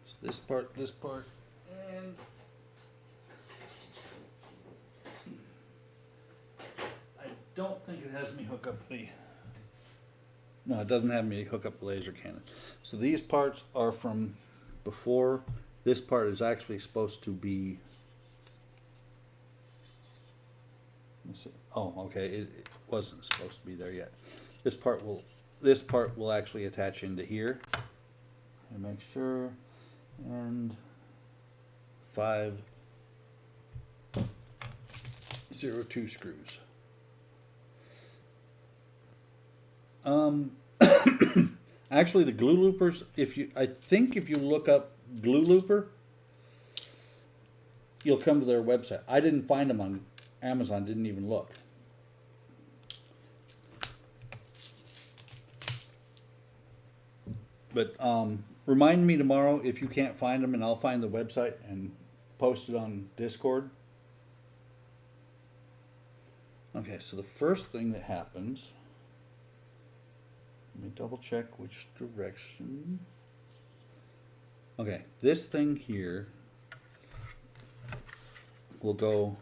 So this part, and I don't think it has me hook up the... No, it doesn't have me hook up the laser cannon. So these parts are from before. This part is actually supposed to be... Oh, okay. It wasn't supposed to be there yet. This part will actually attach into here. And make sure. And 502 screws. Actually, the glue loopers. I think if you look up glue looper, you'll come to their website. I didn't find them on Amazon. Didn't even look. But remind me tomorrow if you can't find them, and I'll find the website and post it on Discord. Okay, so the first thing that happens, let me double check which direction. Okay, this thing here will go,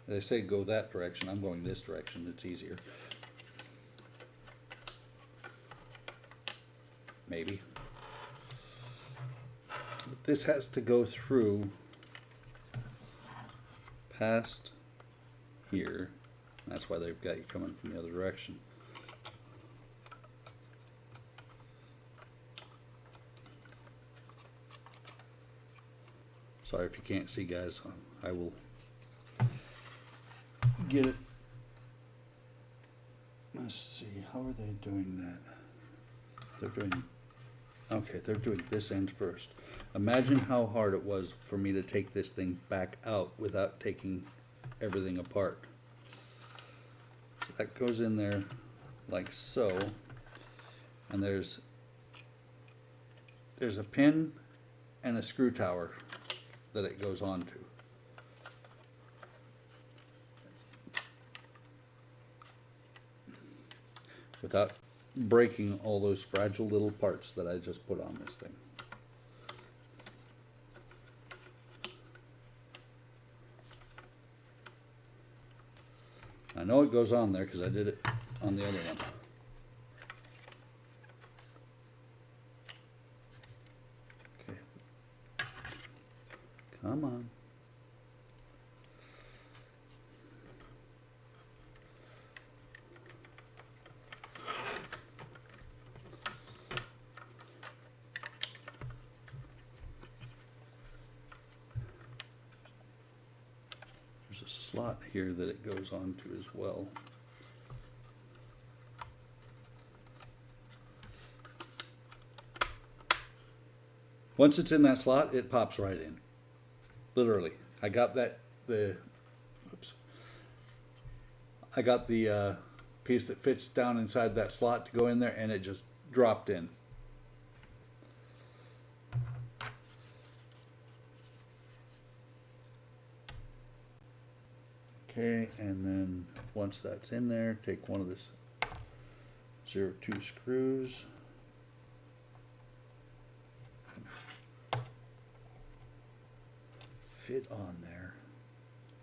they say go that direction, I'm going this direction, it's easier. Maybe. But this has to go through past here. That's why they've got you coming from the other direction. Sorry if you can't see, guys. I will get it. Let's see, how are they doing that? They're doing this end first. Imagine how hard it was for me to take this thing back out without taking everything apart. So that goes in there like so, and there's a pin and a screw tower that it goes onto. Without breaking all those fragile little parts that I just put on this thing. I know it goes on there because I did it on the other one. Okay. Come on. There's a slot here that it goes onto as well. Once it's in that slot, it pops right in. Literally. I got the piece that fits down inside that slot to go in there, and it just dropped in. Okay, and then once that's in there, take one of this 02 screws. Fit on there.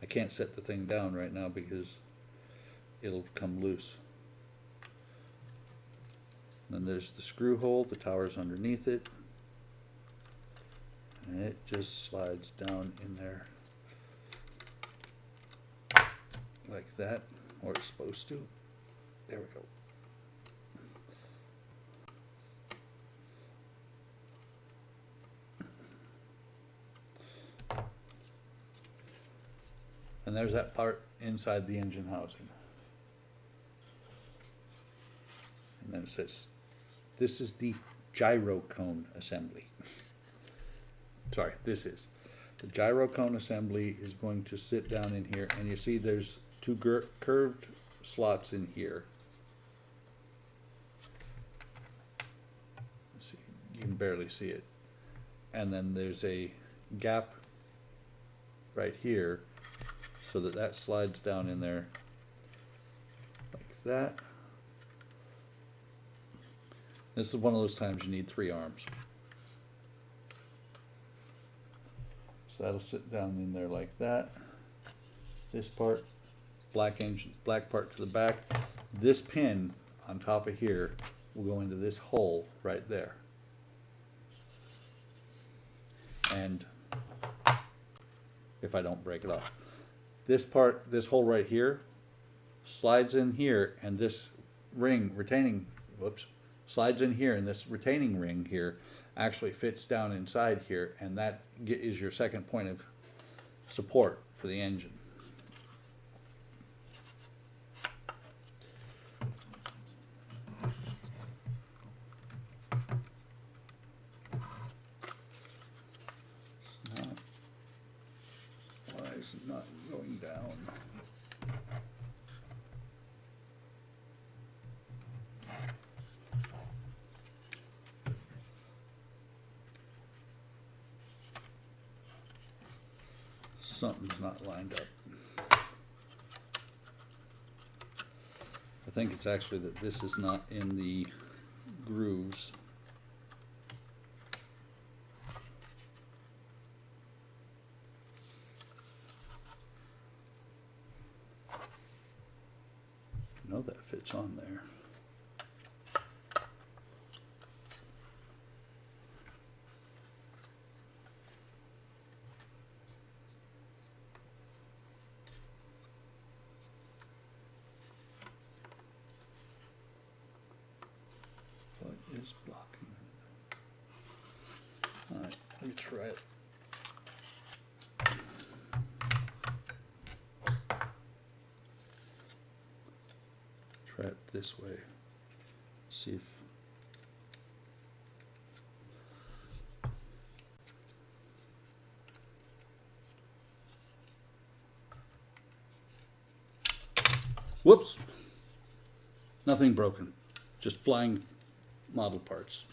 I can't set the thing down right now because it'll come loose. And then there's the screw hole, the tower's underneath it. And it just slides down in there. Like that, or it's supposed to. There we go. And there's that part inside the engine housing. And then it says, this is the gyro cone assembly. Sorry, this is. The gyro cone assembly is going to sit down in here, and you see there's two curved slots in here. Let's see, you can barely see it. And then there's a gap right here, so that slides down in there like that. This is one of those times you need 3 arms. So that'll sit down in there like that. This part, black part to the back. This pin on top of here will go into this hole right there. And if I don't break it off. This part, this hole right here, slides in here, and this ring, slides in here, and this retaining ring here actually fits down inside here, and that is your second point of support for the engine. Why is it not going down? Something's not lined up. I think it's actually that this is not in the grooves. I know that fits on there. What is blocking it? All right, let me try it. try it this way. See if whoops, nothing broken, just flying model parts.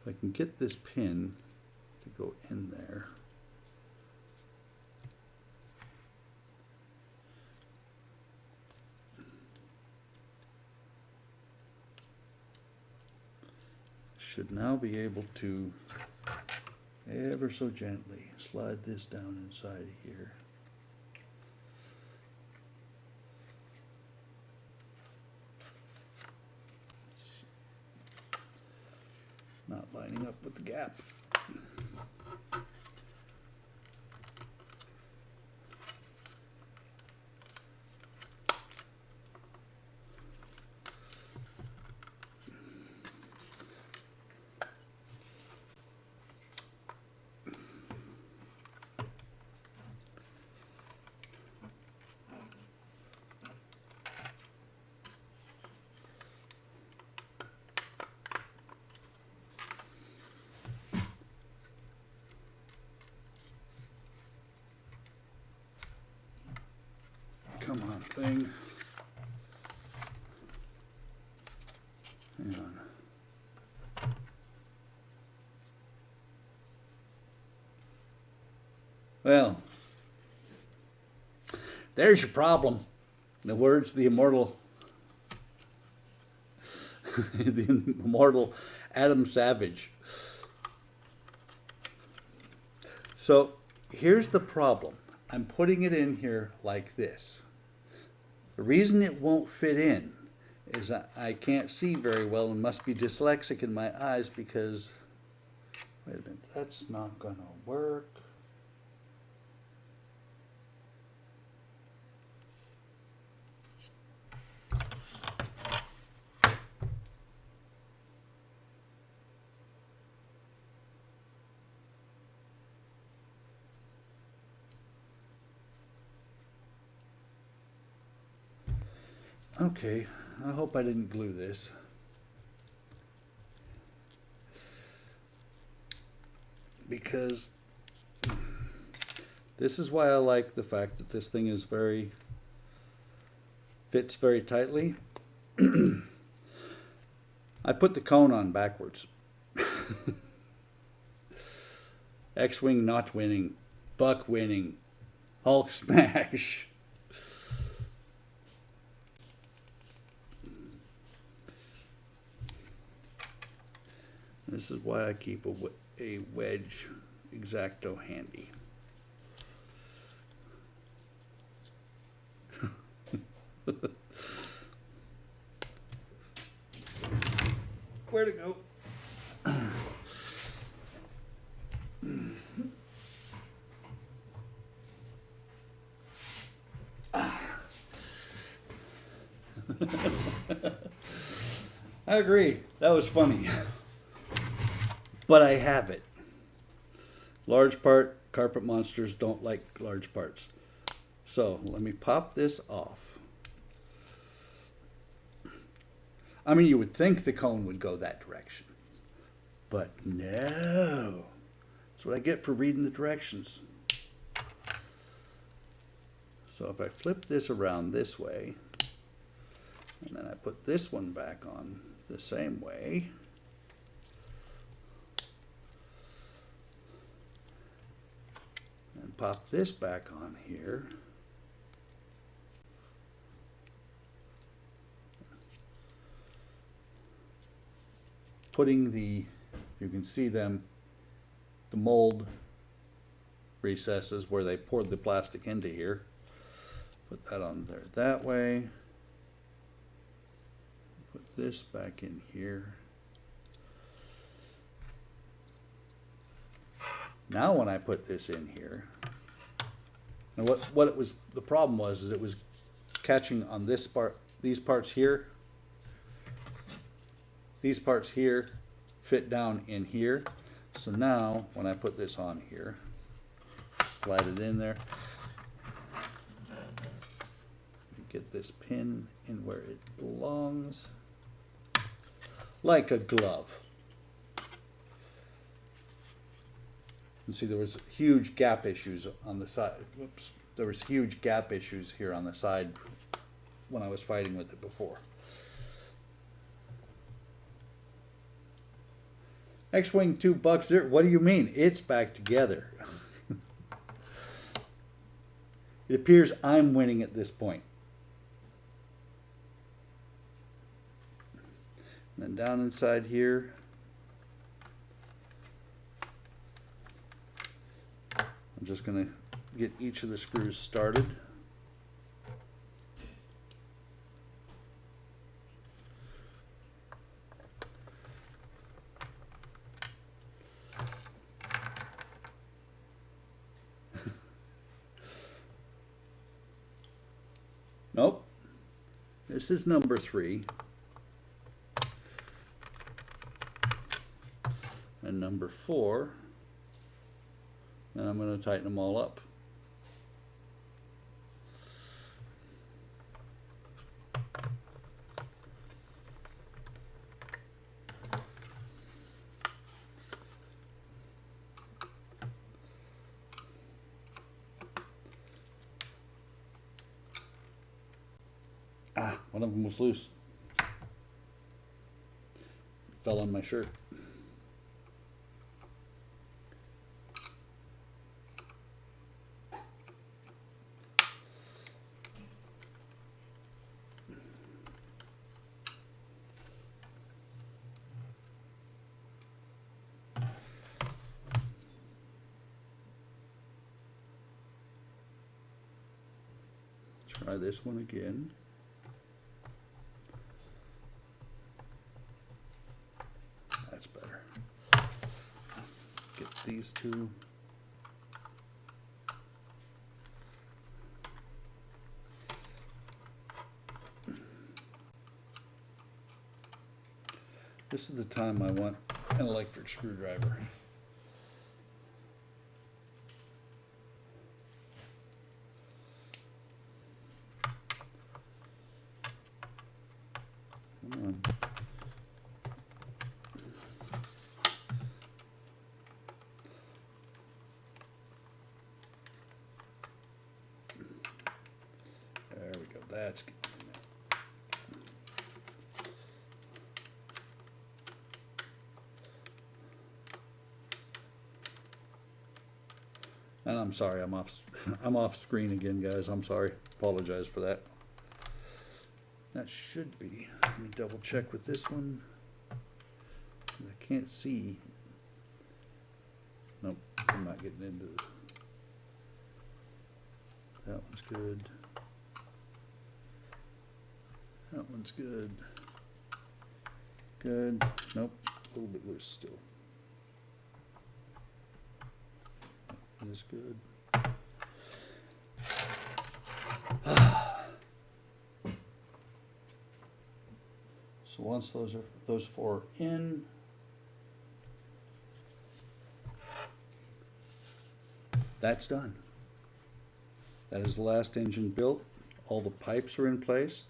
If I can get this pin to go in there. Should now be able to ever so gently slide this down inside here. Not lining up with the gap. Come on, thing. Hang on. Well, there's your problem. In the words of the immortal, the immortal Adam Savage. So here's the problem. I'm putting it in here like this. The reason it won't fit in is I can't see very well and must be dyslexic in my eyes because, wait a minute, that's not going to work. Okay, I hope I didn't glue this. Because this is why I like the fact that this thing is fits very tightly. I put the cone on backwards. X-Wing not winning, Buck winning, Hulk smash. This is why I keep a wedge X-Acto handy. Where to go? I agree. That was funny. But I have it. Large part, carpet monsters don't like large parts. So let me pop this off. I mean, you would think the cone would go that direction. But no. That's what I get for reading the directions. So if I flip this around this way, and then I put this one back on the same way, and pop this back on here, putting the, you can see them, the mold recesses where they poured the plastic into here. Put that on there that way. Put this back in here. Now when I put this in here, and what it was, the problem was, is it was catching on this part, these parts here. These parts here fit down in here. So now when I put this on here, slide it in there. Get this pin in where it belongs, like a glove. You see there was huge gap issues on the side. Whoops. There was huge gap issues here on the side when I was fighting with it before. X-Wing 2 bucks there. What do you mean? It's back together. It appears I'm winning at this point. And then down inside here, I'm just going to get each of the screws started. Nope. This is number 3. And number 4. And I'm going to tighten them all up. Ah, one of them was loose. Fell on my shirt. Try this one again. That's better. Get these two. This is the time I want an electric screwdriver. Come on. There we go. That's good. And I'm sorry, I'm off screen again, guys. I'm sorry. Apologize for that. That should be. Let me double check with this one. I can't see. Nope, I'm not getting into the. That one's good. That one's good. Good. Nope, a little bit loose still. That is good. So once those 4 are in, that's done. That is the last engine built. All the pipes are in place.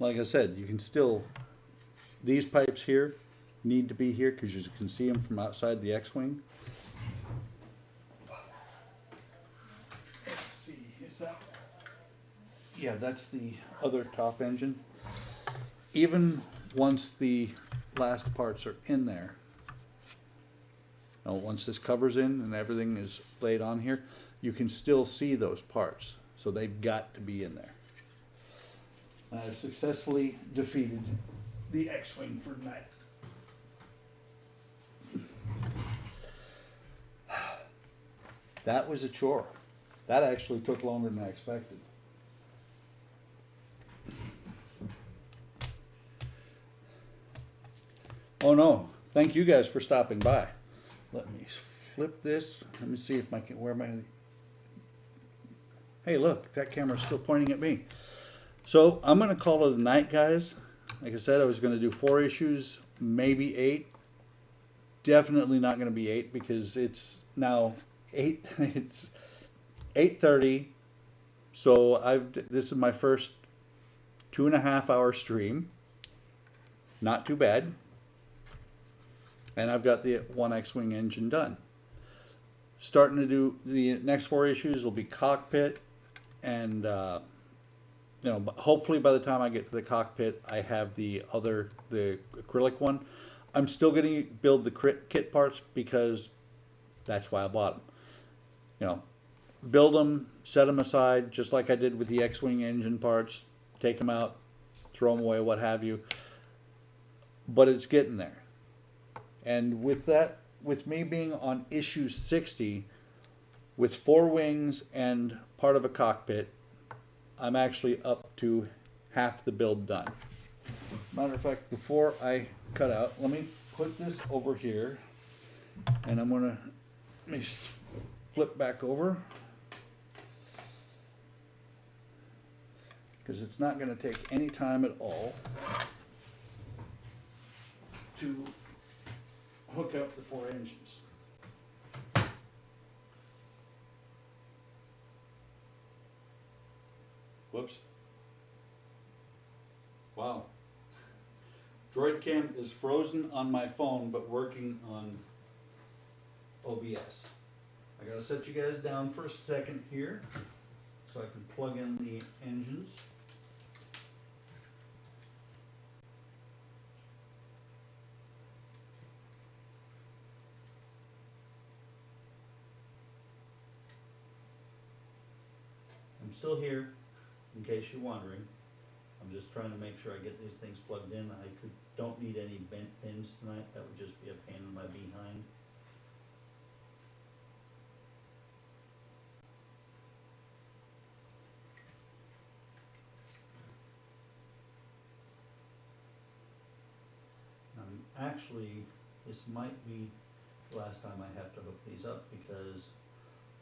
Like I said, you can still, these pipes here need to be here because you can see them from outside the X-Wing. Let's see, is that? Yeah, that's the other top engine. Even once the last parts are in there, once this cover's in and everything is laid on here, you can still see those parts. So they've got to be in there. I've successfully defeated the X-Wing for tonight. That was a chore. That actually took longer than I expected. Oh no, thank you guys for stopping by. Let me flip this. Let me see if my, where my, hey look, that camera's still pointing at me. So I'm gonna call it a night, guys. Like I said, I was gonna do 4 issues, maybe 8. Definitely not gonna be 8 because it's now 8, it's 8:30. So this is my first 2.5 hour stream. Not too bad. And I've got the one X-Wing engine done. Starting to do the next 4 issues will be cockpit, and hopefully by the time I get to the cockpit, I have the acrylic one. I'm still going to build the kit parts because that's why I bought them. Build them, set them aside, just like I did with the X-Wing engine parts. Take them out, throw them away, what have you. But it's getting there. And with me being on issue 60, with 4 wings and part of a cockpit, I'm actually up to half the build done. Matter of fact, before I cut out, let me put this over here, and let me flip back over, because it's not going to take any time at all to hook up the 4 engines. Whoops. Wow. Droid Cam is frozen on my phone, but working on OBS. I gotta set you guys down for a second here so I can plug in the engines. I'm still here, in case you're wondering. I'm just trying to make sure I get these things plugged in. Don't need any bent pins tonight. That would just be a pain in my behind. Actually, this might be the last time I have to hook these up, because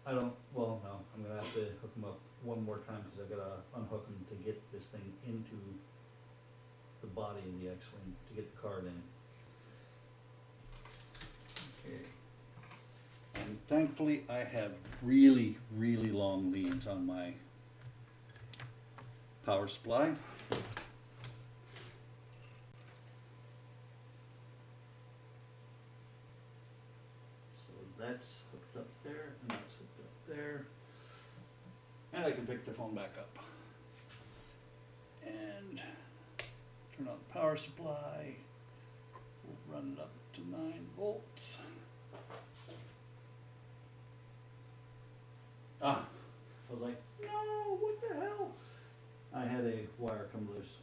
I'm gonna have to hook them up one more time, because I gotta unhook them to get this thing into the body of the X-Wing to get the card in. Okay. And thankfully I have really, really long leads on my power supply. That's hooked up there, and that's hooked up there. And I can pick the phone back up. And turn on the power supply. We'll run it up to 9 volts. I was like, no, what the hell? I had a wire come loose.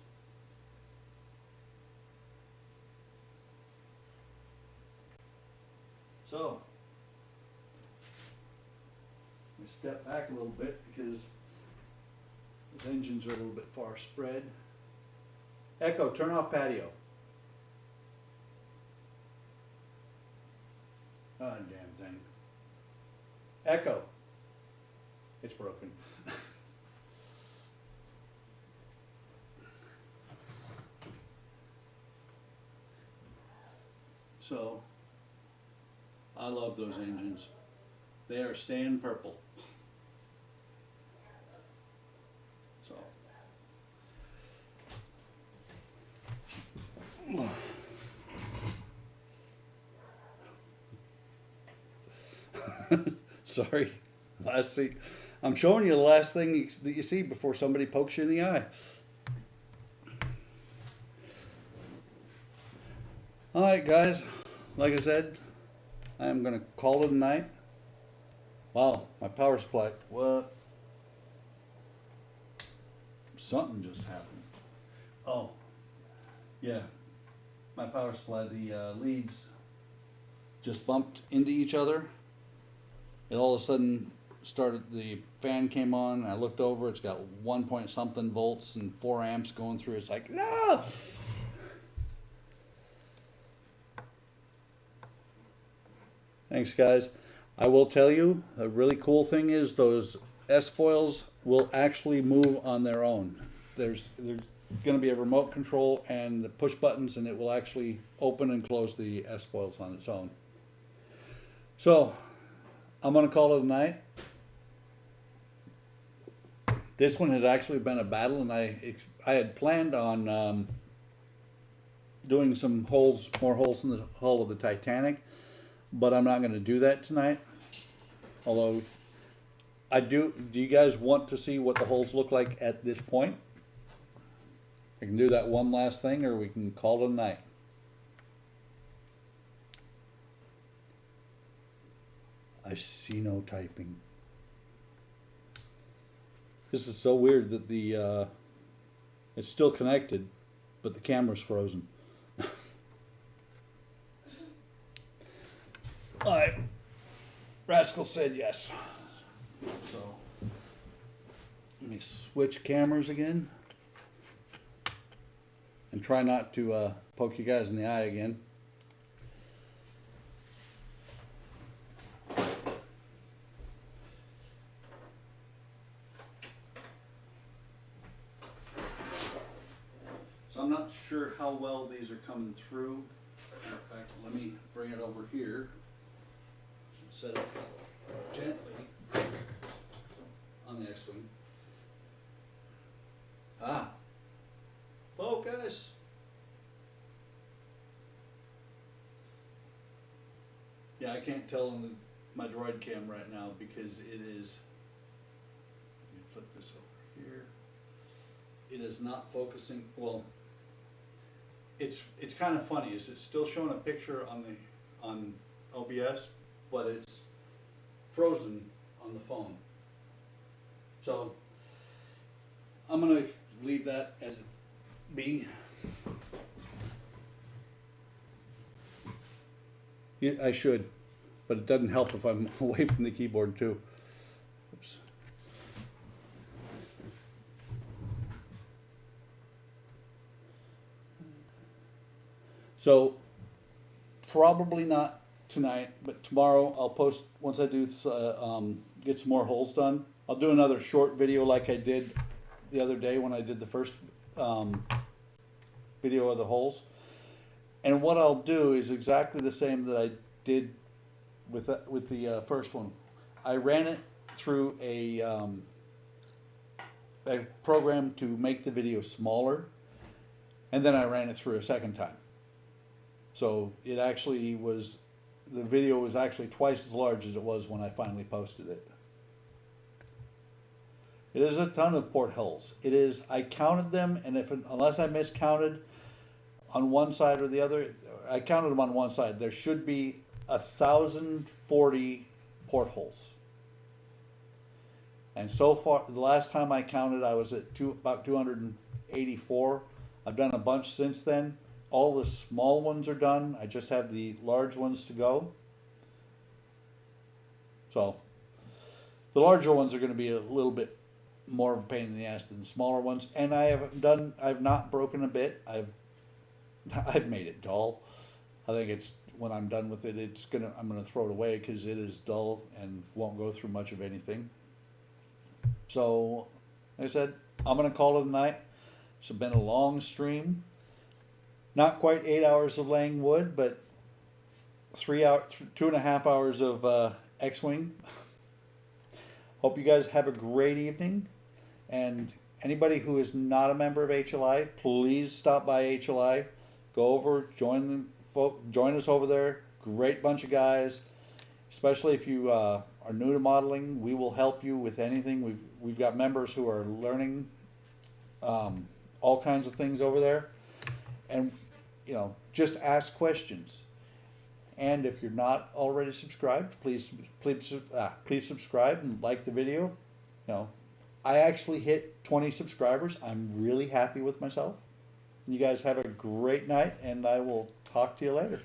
So, step back a little bit because the engines are a little bit far spread. Echo, turn off patio. Oh, damn thing. Echo. It's broken. So, I love those engines. They are staying purple. Sorry. I'm showing you the last thing that you see before somebody pokes you in the eye. Alright guys, like I said, I'm going to call it a night. Wow, my power supply. What? Something just happened. Oh, yeah. My power supply, the leads just bumped into each other. It all of a sudden started, the fan came on, I looked over, it's got 1 point something volts and 4 amps going through. It's like, no! Thanks guys. I will tell you, a really cool thing is those S-foils will actually move on their own. There's going to be a remote control and the push buttons, and it will actually open and close the S-foils on its own. So, I'm going to call it a night. This one has actually been a battle, and I had planned on doing some holes, more holes in the hull of the Titanic, but I'm not going to do that tonight. Although I do. Do you guys want to see what the holes look like at this point? I can do that one last thing, or we can call it a night. I see no typing. This is so weird that the it's still connected, but the camera's frozen. All right, Rascal said yes. So let me switch cameras again, and try not to poke you guys in the eye again. So I'm not sure how well these are coming through. In fact, let me bring it over here. Set it gently on the X-Wing. Ah, focus. Yeah, I can't tell on my Droid cam right now because it is. Let me flip this over here. It is not focusing. Well, it's kind of funny. Is it's still showing a picture on OBS, but it's frozen on the phone. So I'm gonna leave that as it be. Yeah, I should, but it doesn't help if I'm away from the keyboard too. Oops. So probably not tonight, but tomorrow I'll post, once I do get some more holes done. I'll do another short video like I did the other day when I did the first video of the holes. And what I'll do is exactly the same that I did with the first one. I ran it through a program to make the video smaller, and then I ran it through a second time. So it actually was, the video was actually twice as large as it was when I finally posted it. It is a ton of port holes. It is, I counted them, and unless I miscounted on one side or the other, I counted them on one side. There should be 1,040 portholes. And so far, the last time I counted, I was at about 284. I've done a bunch since then. All the small ones are done. I just have the large ones to go. So the larger ones are going to be a little bit more of a pain in the ass than the smaller ones. And I've not broken a bit. I've made it dull. I think it's, when I'm done with it, I'm gonna throw it away because it is dull and won't go through much of anything. So, like I said, I'm gonna call it a night. It's been a long stream. Not quite 8 hours of laying wood, but 2.5 hours of X-Wing. Hope you guys have a great evening. And anybody who is not a member of HLI, please stop by HLI. Go over, join us over there. Great bunch of guys. Especially if you are new to modeling, we will help you with anything. We've got members who are learning all kinds of things over there. And just ask questions. And if you're not already subscribed, please subscribe and like the video. I actually hit 20 subscribers. I'm really happy with myself. You guys have a great night, and I will talk to you later.